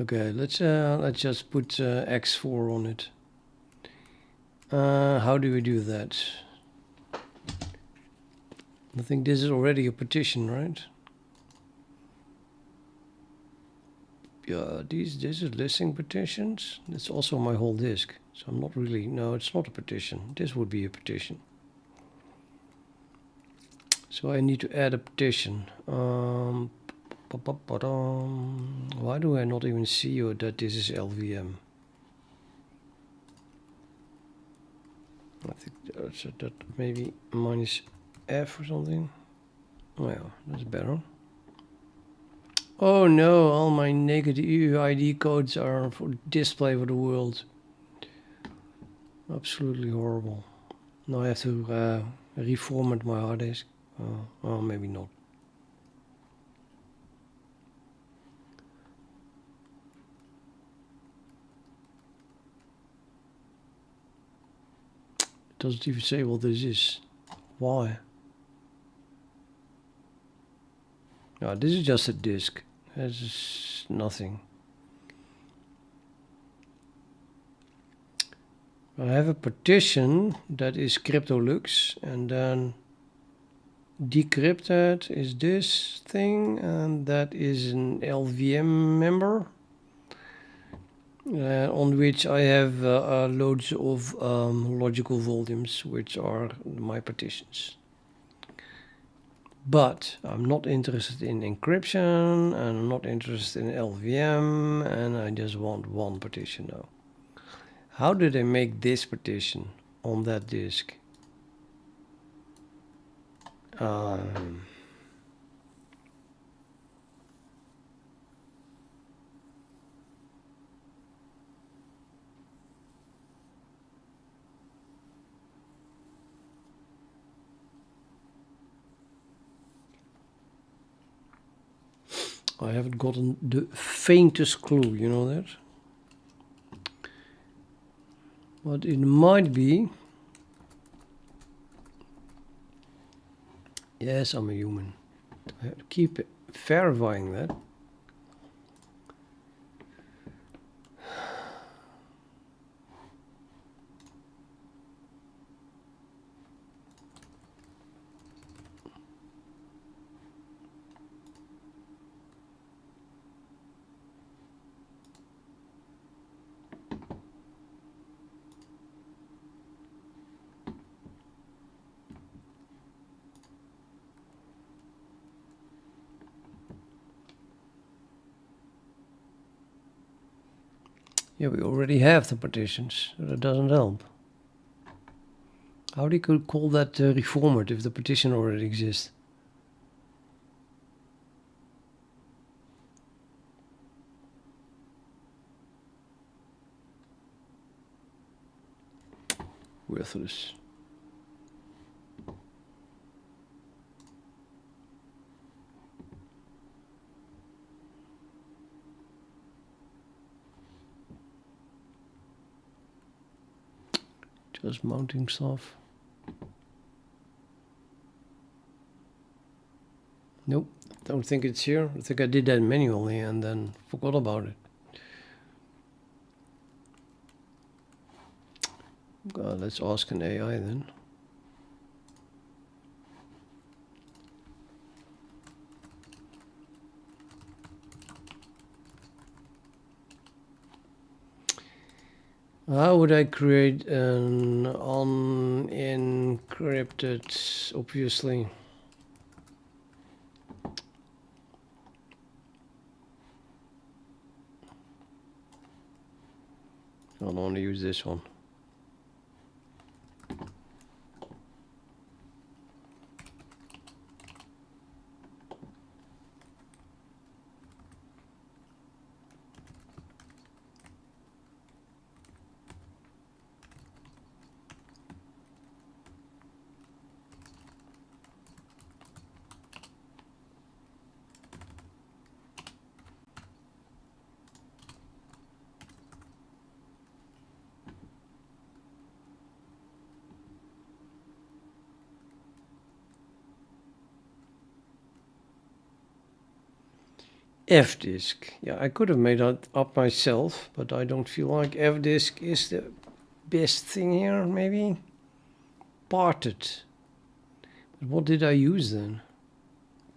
Okay, let's just put X4 on it. How do we do that? I think this is already a partition, right? Yeah, this is listing partitions. It's also my whole disk. So I'm not really, no, it's not a partition. This would be a partition. So I need to add a partition. Why do I not even see that this is LVM? I think so that maybe minus F or something. Well, that's better. Oh no, all my negative UID codes are for display for the world. Absolutely horrible. Now I have to reformat my hard disk. Oh, maybe not. It doesn't even say what this is. Why? No, this is just a disk. This is nothing. I have a partition that is CryptoLux, and then decrypted is this thing, and that is an LVM member on which I have loads of logical volumes, which are my partitions. But I'm not interested in encryption, and I'm not interested in LVM, and I just want one partition now. How did I make this partition on that disk? I haven't gotten the faintest clue, you know that? But it might be Yes, I'm a human. I have to keep verifying that. Yeah, we already have the partitions, so that doesn't help. How do you call that reformat if the partition already exists? Worthless. Just mounting stuff. Nope, don't think it's here. I think I did that manually and then forgot about it. Let's ask an AI then. How would I create an unencrypted, obviously? I'll only use this one. F-disk. Yeah, I could have made that up myself, but I don't feel like F-disk is the best thing here, maybe? Parted. But what did I use then?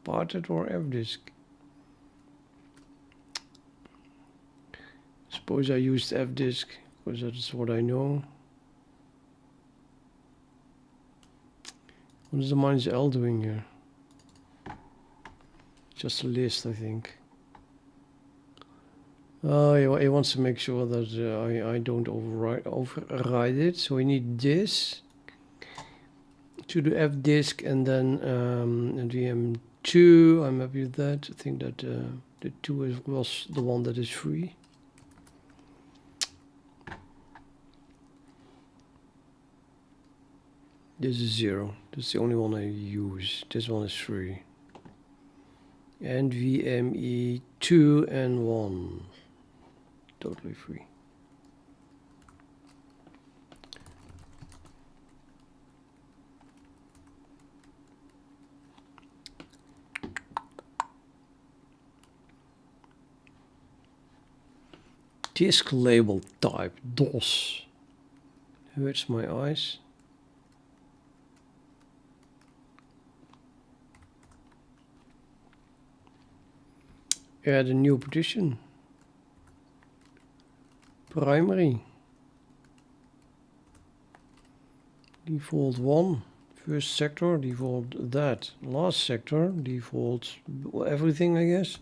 Parted or F-disk? Suppose I used F-disk, because that's what I know. What is the -L doing here? Just a list, I think. He wants to make sure that I don't override it. So we need this to the F disk and then VM2. I'm happy with that. I think that the 2 was the one that is free. This is 0. That's the only one I use. This one is free. And VME2 and 1. Totally free. Disk label type DOS. Hurts my eyes. Add a new partition. Primary. Default 1. First sector, default that. Last sector, default everything, I guess.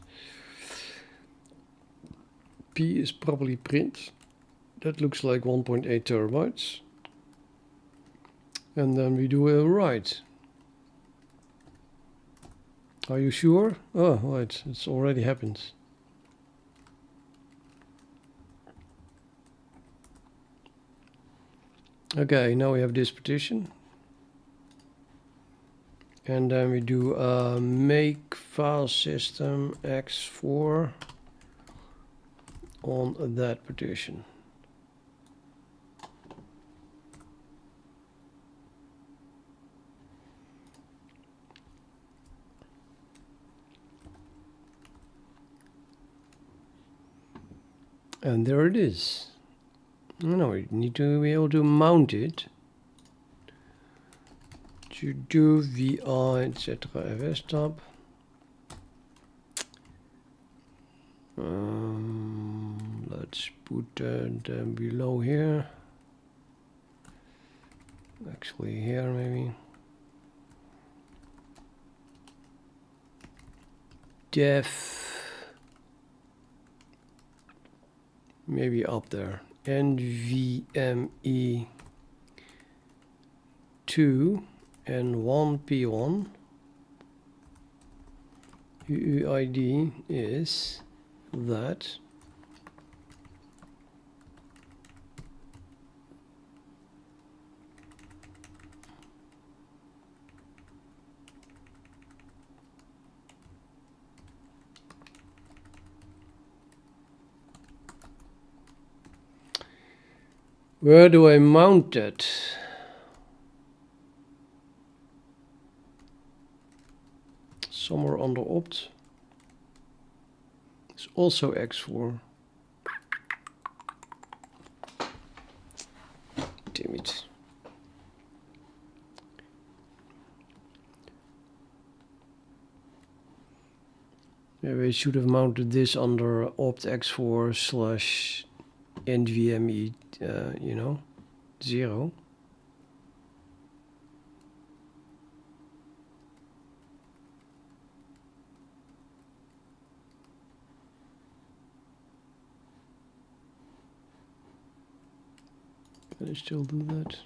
P is probably print. That looks like 1.8 terabytes. And then we do a write. Are you sure? Oh, right, it's already happened. Okay, now we have this partition. And then we do make file system x4 on that partition. And there it is. Now we need to be able to mount it. To do VI, etc. FS tab. Let's put them below here. Actually here maybe. Def. Maybe up there. NVMe 2 and 1P1. UUID is that. Where do I mount it? Somewhere under opt. It's also X4. Damn it. Maybe I should have mounted this under opt X4 slash NVMe, 0. Can I still do that?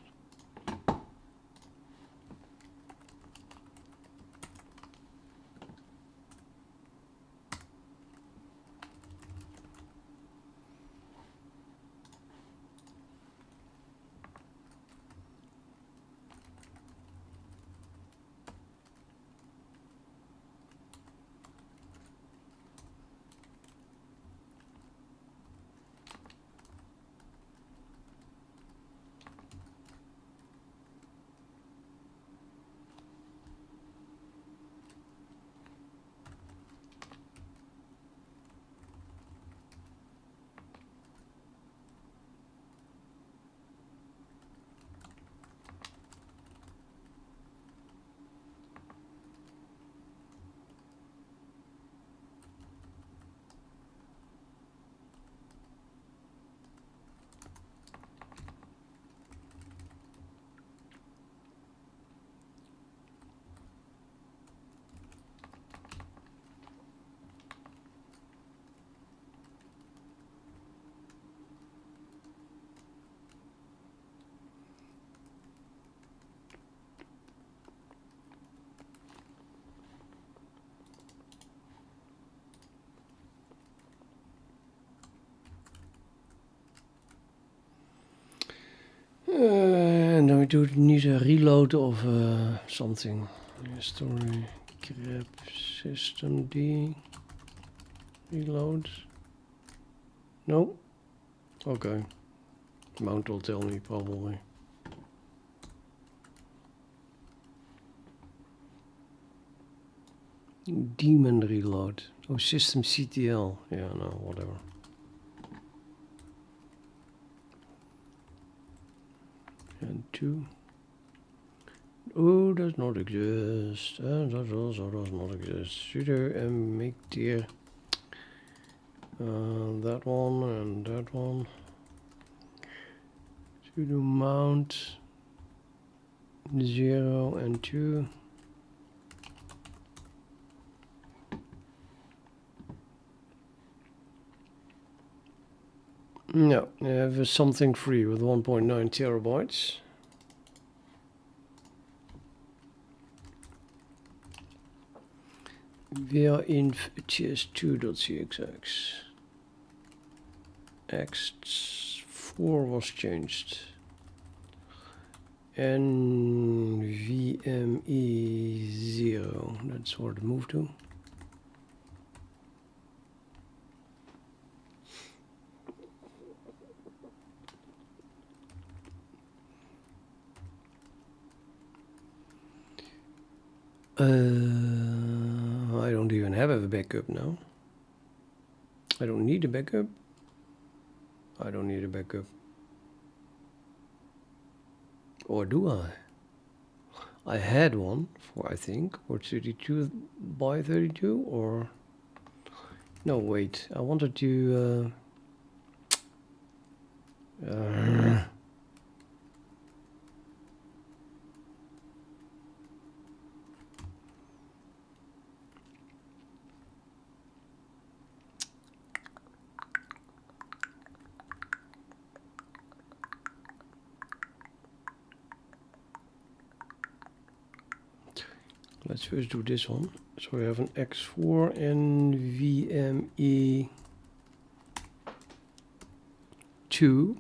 And then we do need a reload of something. Story grep system D. Reload. No? Okay. Mount will tell me probably. Daemon reload. Oh, system CTL. Yeah, no, whatever. And 2. Oh, does not exist. And that also does not exist. Sudo and make tier. That one and that one. Sudo mount 0 and 2. No, I have something free with 1.9 terabytes. Via inf ts2.cxx. X4 was changed. NVMe 0. That's where to move to. I don't even have a backup now. I don't need a backup. I don't need a backup. Or do I? I had one for, I think, for 32 by 32, or... No, wait, I wanted to... let's first do this one. So we have an X4 NVMe 2.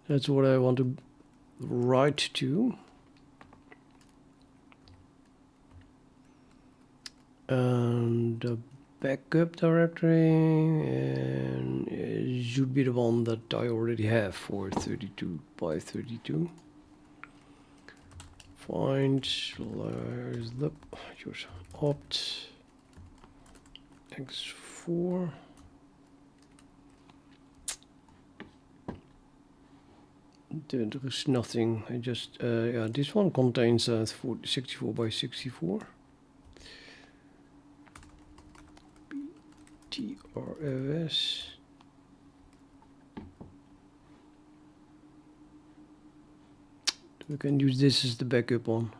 That's what I want to write to. And the backup directory and it should be the one that I already have for 32 by 32. Find where's the yours opt X4. There is nothing. I just yeah, this one contains 64 by 64. TROS. We can use this as the backup one.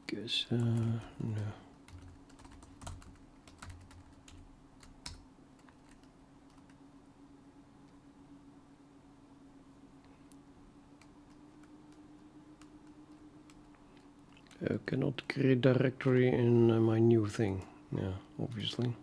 Guess no. I cannot create directory in my new thing. Yeah, obviously.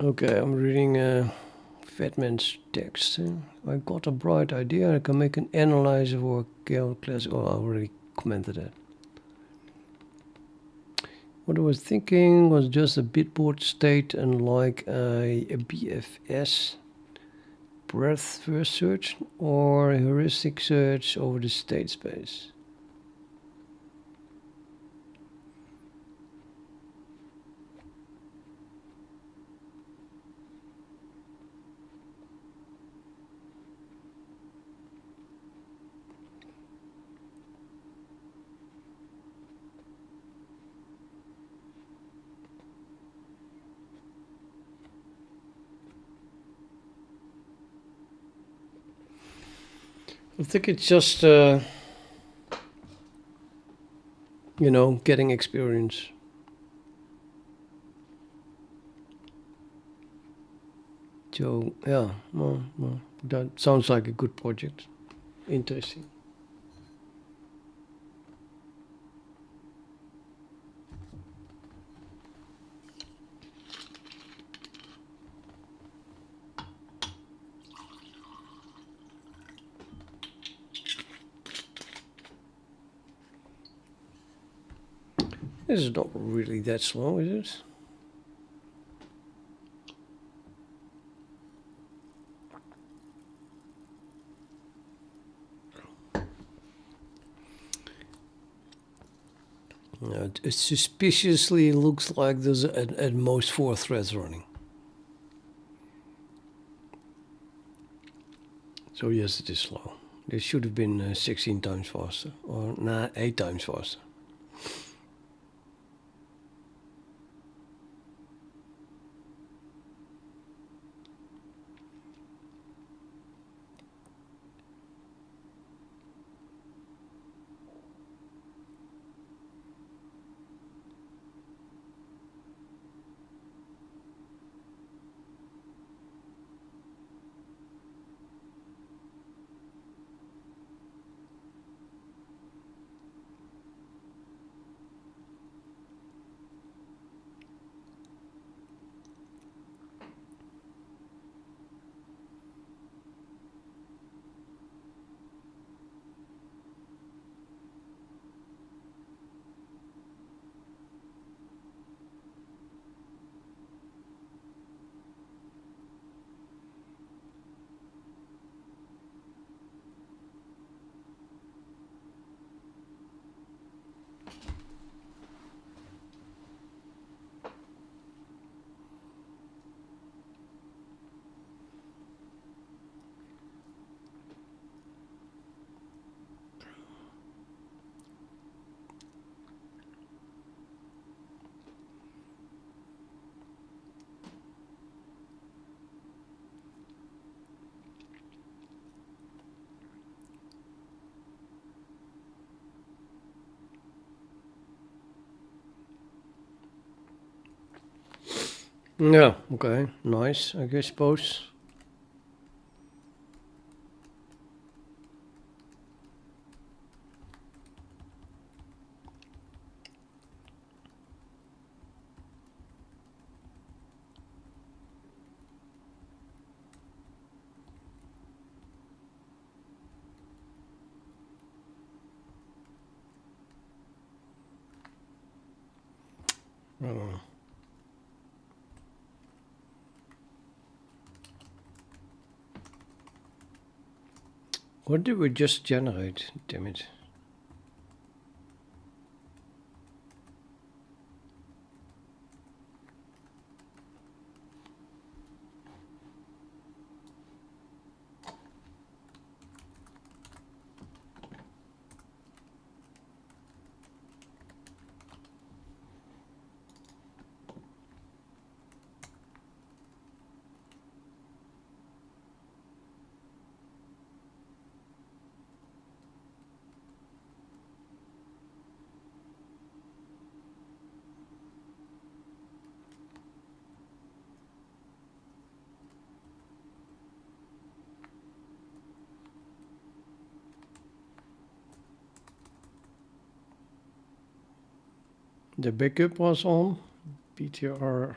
Okay, I'm reading Fatman's text. I got a bright idea. I can make an analyzer for a class. Oh, I already commented that. What I was thinking was just a bitboard state and like a BFS, breadth first search, or a heuristic search over the state space. I think it's just, you know, getting experience. So, yeah, well, that sounds like a good project. Interesting. This is not really that slow, is it? It suspiciously looks like there's at most 4 threads running. So yes, it is slow. This should have been 16 times faster, or 8 times faster. Yeah, okay, nice, I suppose. Uh, what did we just generate? Damn it. The backup was on BTR.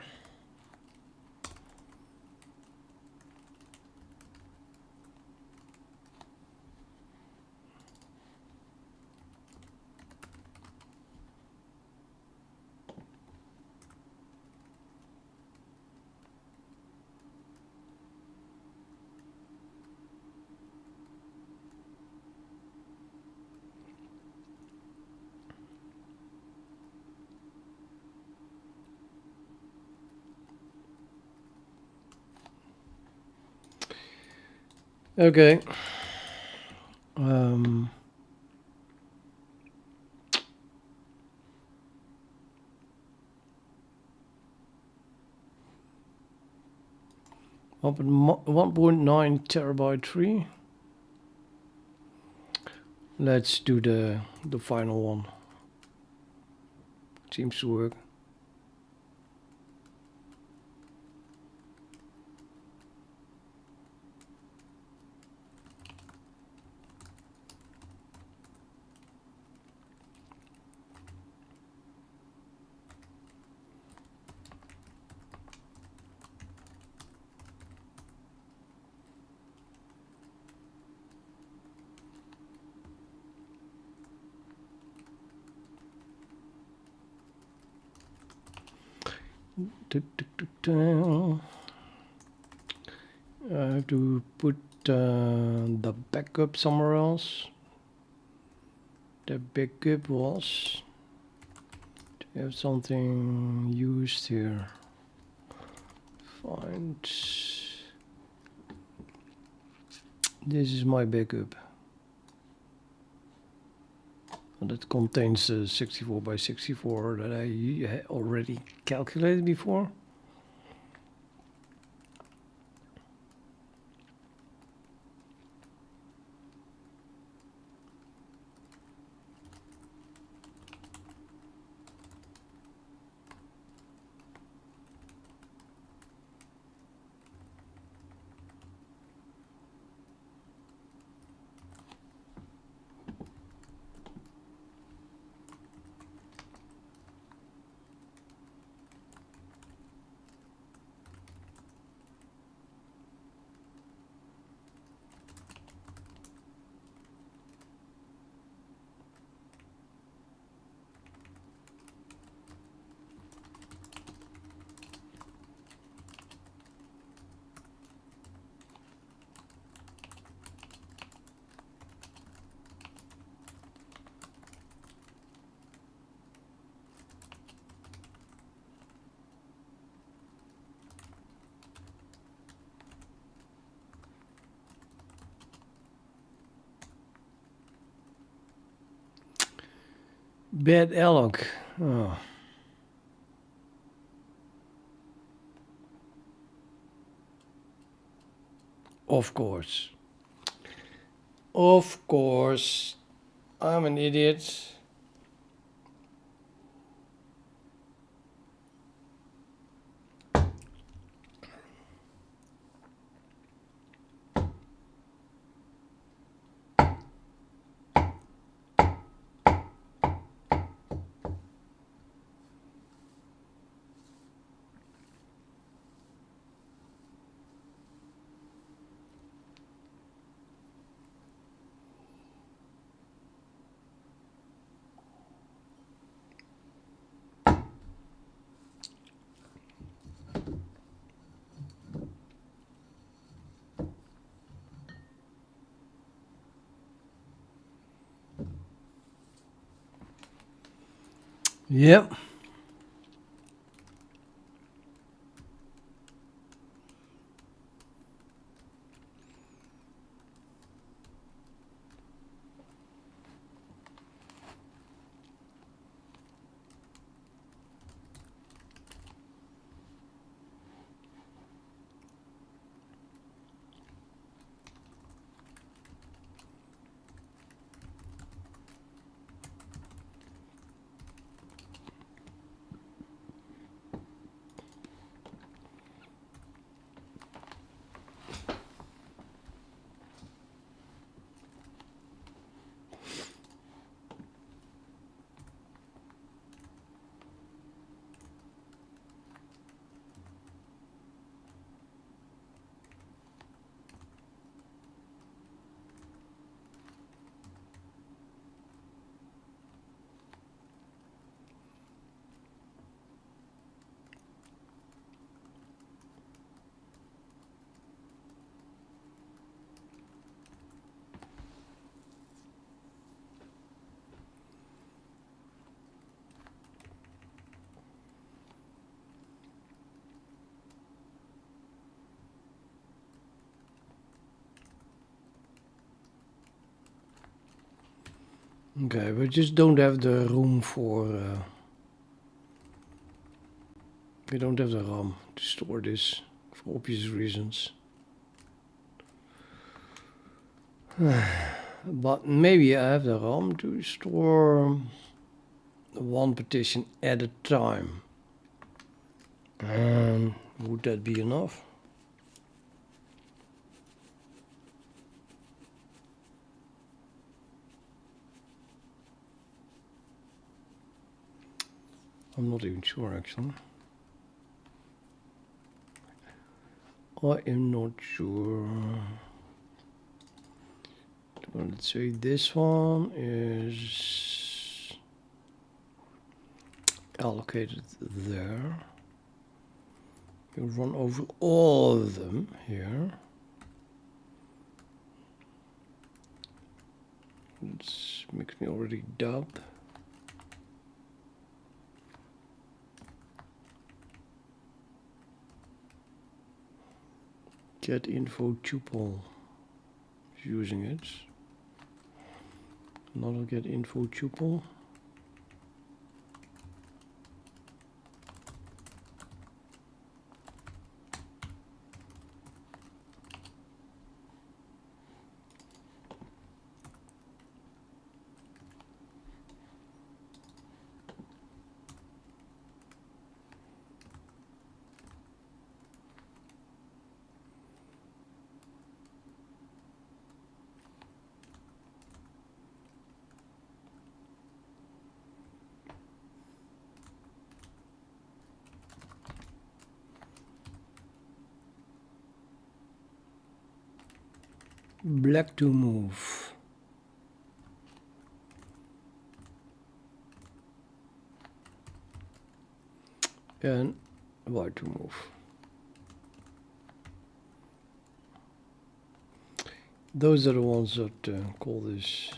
Okay. 1.9 terabyte tree. Let's do the final one. Seems to work. I have to put the backup somewhere else. The backup was to have something used here. Find. This is my backup. And that contains 64 by 64 that I already calculated before. Bad alloc. Oh. Of course. Of course. I'm an idiot. Yep. Okay, we just don't have the room for... we don't have the RAM to store this for obvious reasons. But maybe I have the RAM to store one partition at a time. And would that be enough? I'm not even sure actually. I am not sure. Well, let's say this one is allocated there. We'll run over all of them here. This makes me already dub. Get info tuple is using it. Another get info tuple. Black to move. And white to move. Those are the ones that call this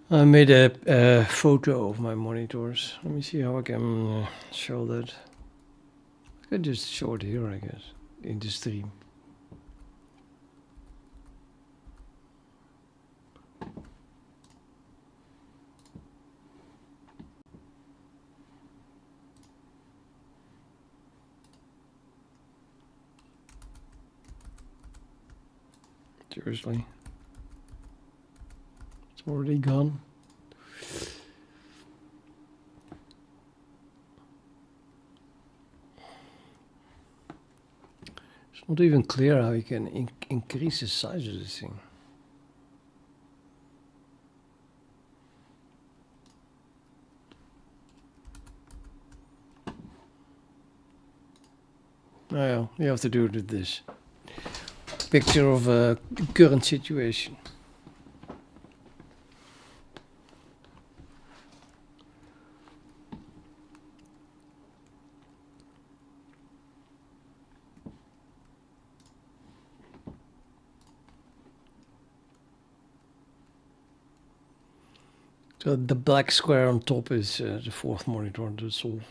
I made a photo of my monitors. Let me see how I can show that. I can just show it here, I guess, in the stream. Seriously. It's already gone. It's not even clear how you can increase the size of this thing. Oh yeah, you have to do it with this. Picture of a current situation. So the black square on top is the fourth monitor to solve.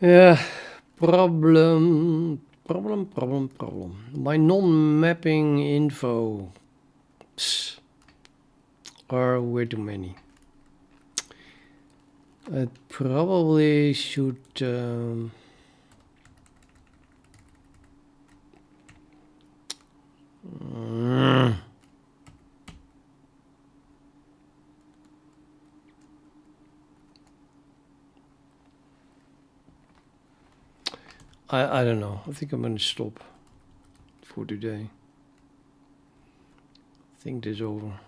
Yeah, problem. My non-mapping info are way too many. I probably should I don't know. I think I'm gonna stop for today. Think this over.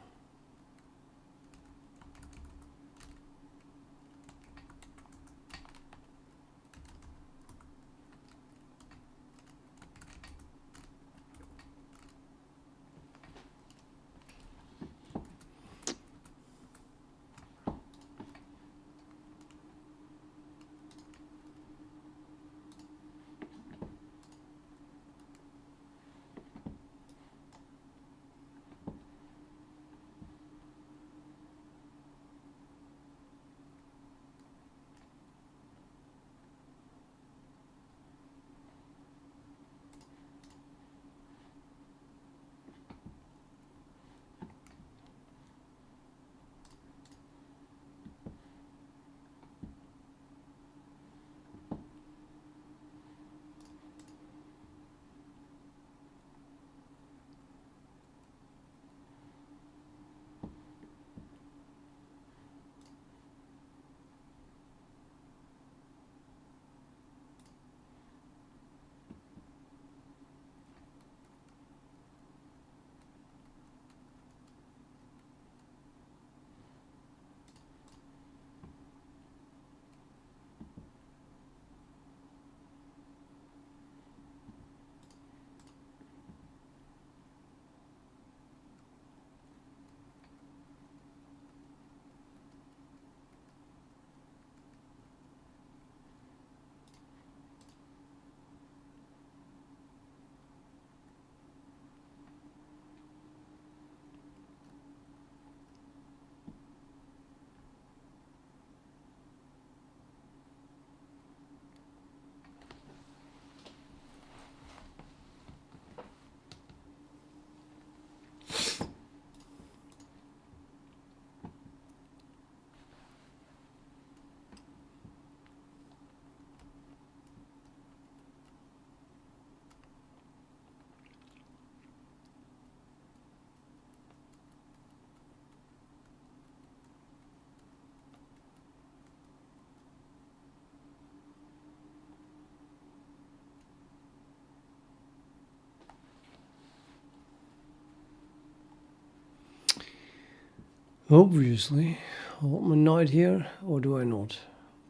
Obviously, I want my knight here, or do I not?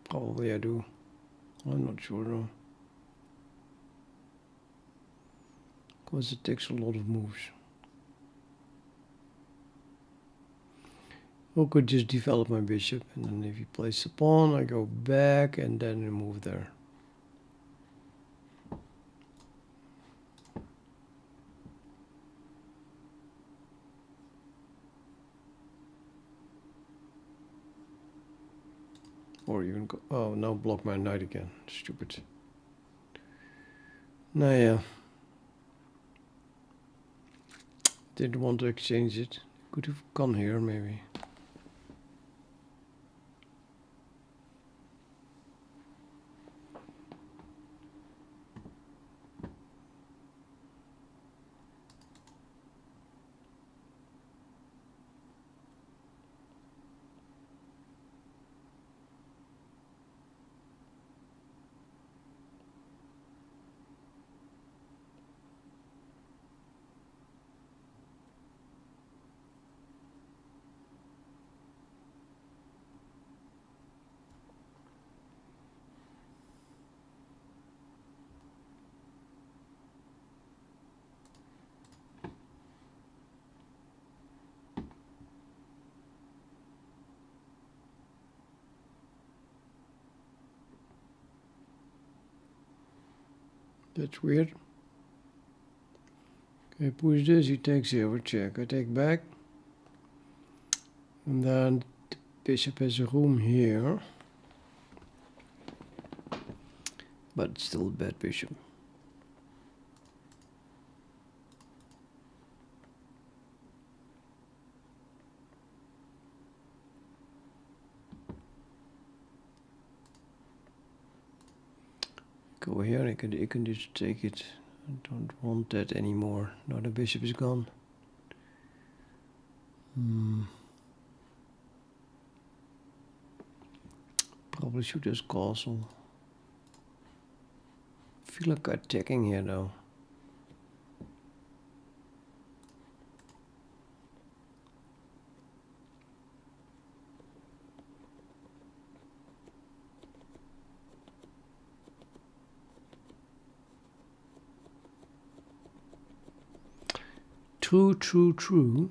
Probably I do. I'm not sure though. Because it takes a lot of moves. Or could just develop my bishop, and then if he plays the pawn, I go back and then move there. Or even go, oh, now block my knight again. Stupid. Nah, yeah. Didn't want to exchange it. Could have gone here, maybe. That's weird. Okay, push this, he takes the over check. I take back. And then the bishop has a room here. But it's still a bad bishop. Go here, I can just take it. I don't want that anymore. Now the bishop is gone. Probably should just castle. I feel like attacking here though. True.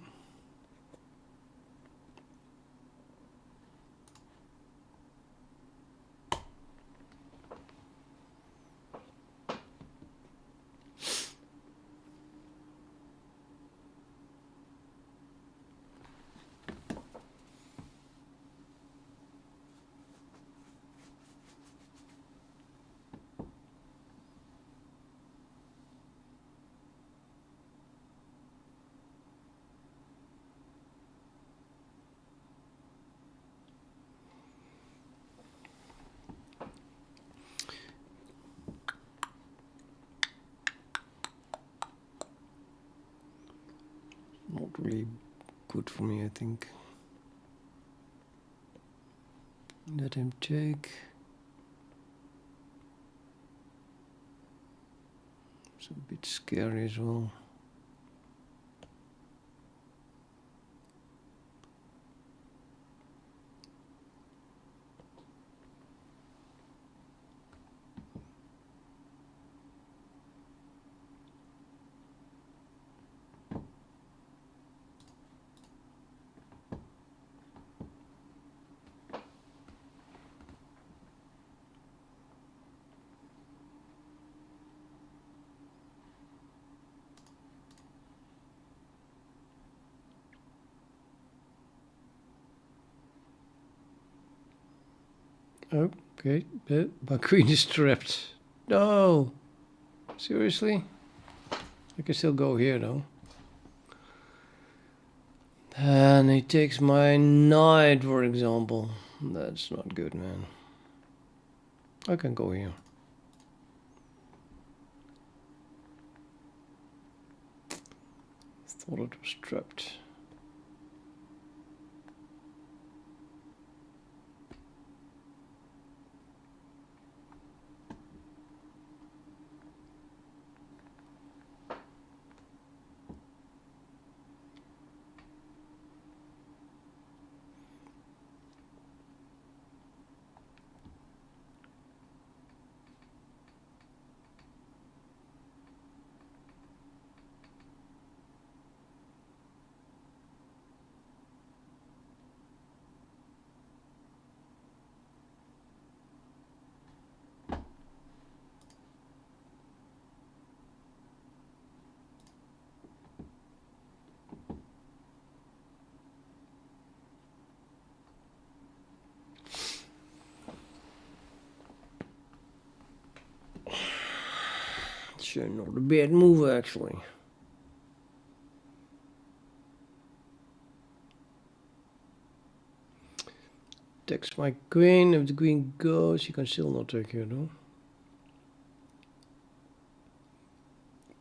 Not really good for me, I think. Let him take. It's a bit scary as well. Okay, my queen is trapped. No! Seriously? I can still go here though. And he takes my knight, for example. That's not good, man. I can go here. Thought it was trapped. not a bad move actually. Takes my queen. If the queen goes, you can still not take here though.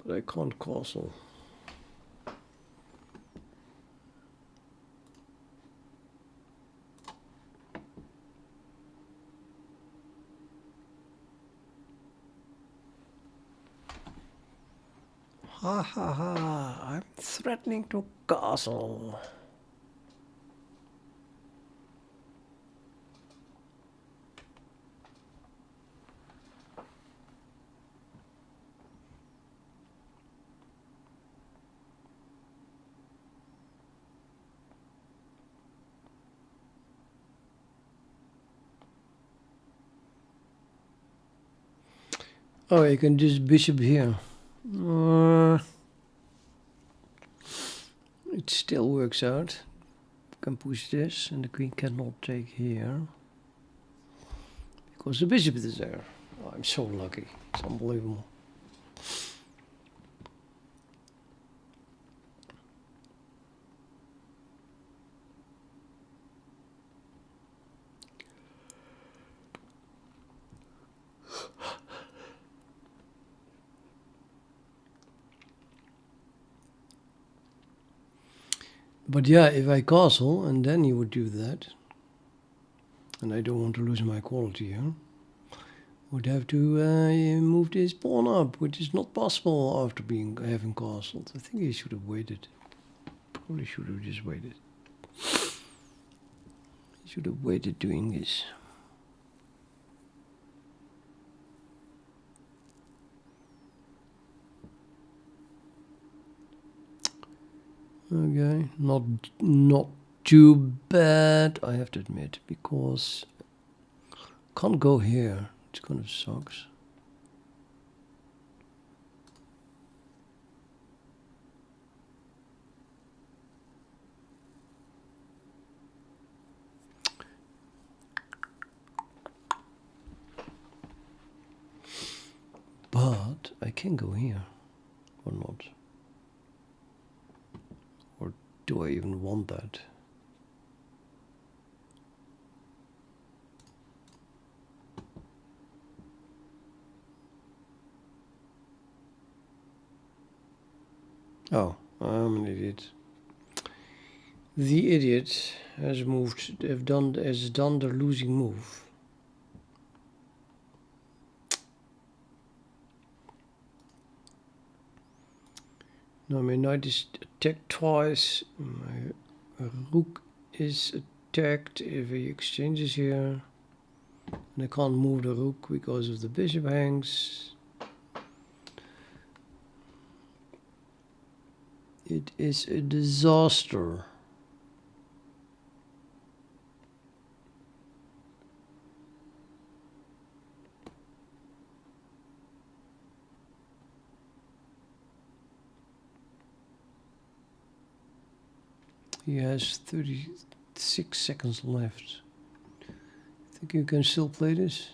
But I can't castle. Ha ha ha, I'm threatening to castle. Oh, you can just bishop here. It still works out. You can push this and the queen cannot take here. Because the bishop is there. Oh, I'm so lucky. It's unbelievable. But yeah, if I castle and then he would do that, and I don't want to lose my quality here, would have to move this pawn up, which is not possible after having castled. I think he should have waited. Probably should have just waited. He should have waited doing this. Okay, not too bad, I have to admit, because I can't go here. It kind of sucks. But I can go here, or not. Or do I even want that? Oh, I'm an idiot. The idiot has done the losing move. Now my knight is attacked twice. My rook is attacked if he exchanges here. And I can't move the rook because of the bishop hangs. It is a disaster. He has 36 seconds left. Think you can still play this?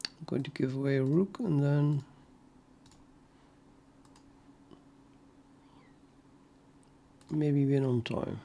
I'm going to give away a rook and then maybe win on time.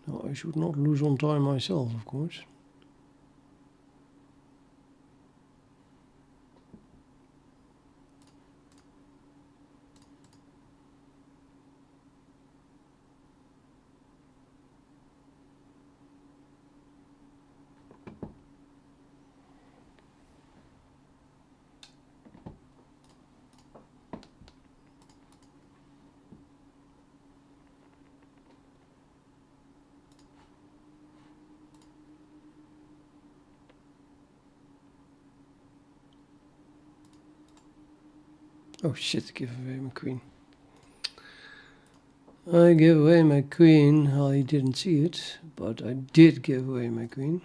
No, I should not lose on time myself, of course. Oh shit, give away my queen. I gave away my queen. I didn't see it, but I did give away my queen.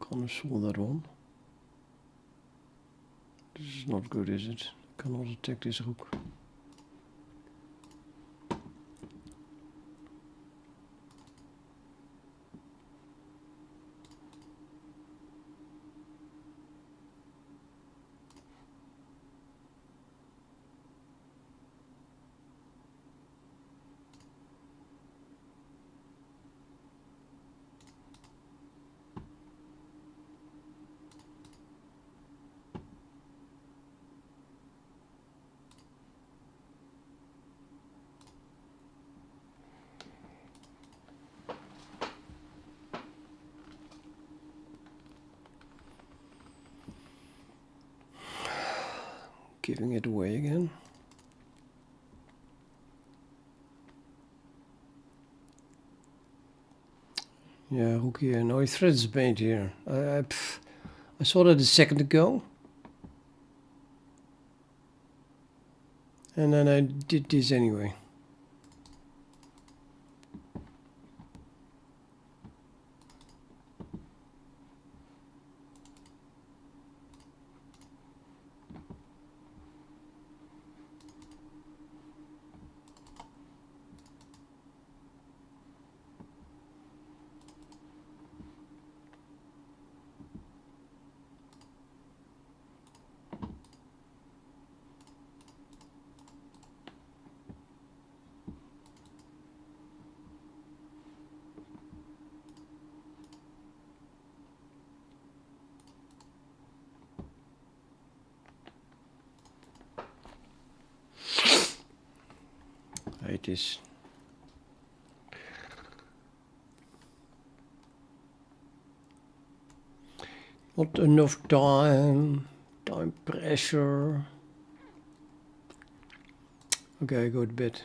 Can't solve that one. This is not good, is it? Cannot attack this rook. Giving it away again. Yeah, rook here. No, he threads bait here. I saw that a second ago. And then I did this anyway. I hate this. Not enough time. Time pressure. Okay, I go to bed.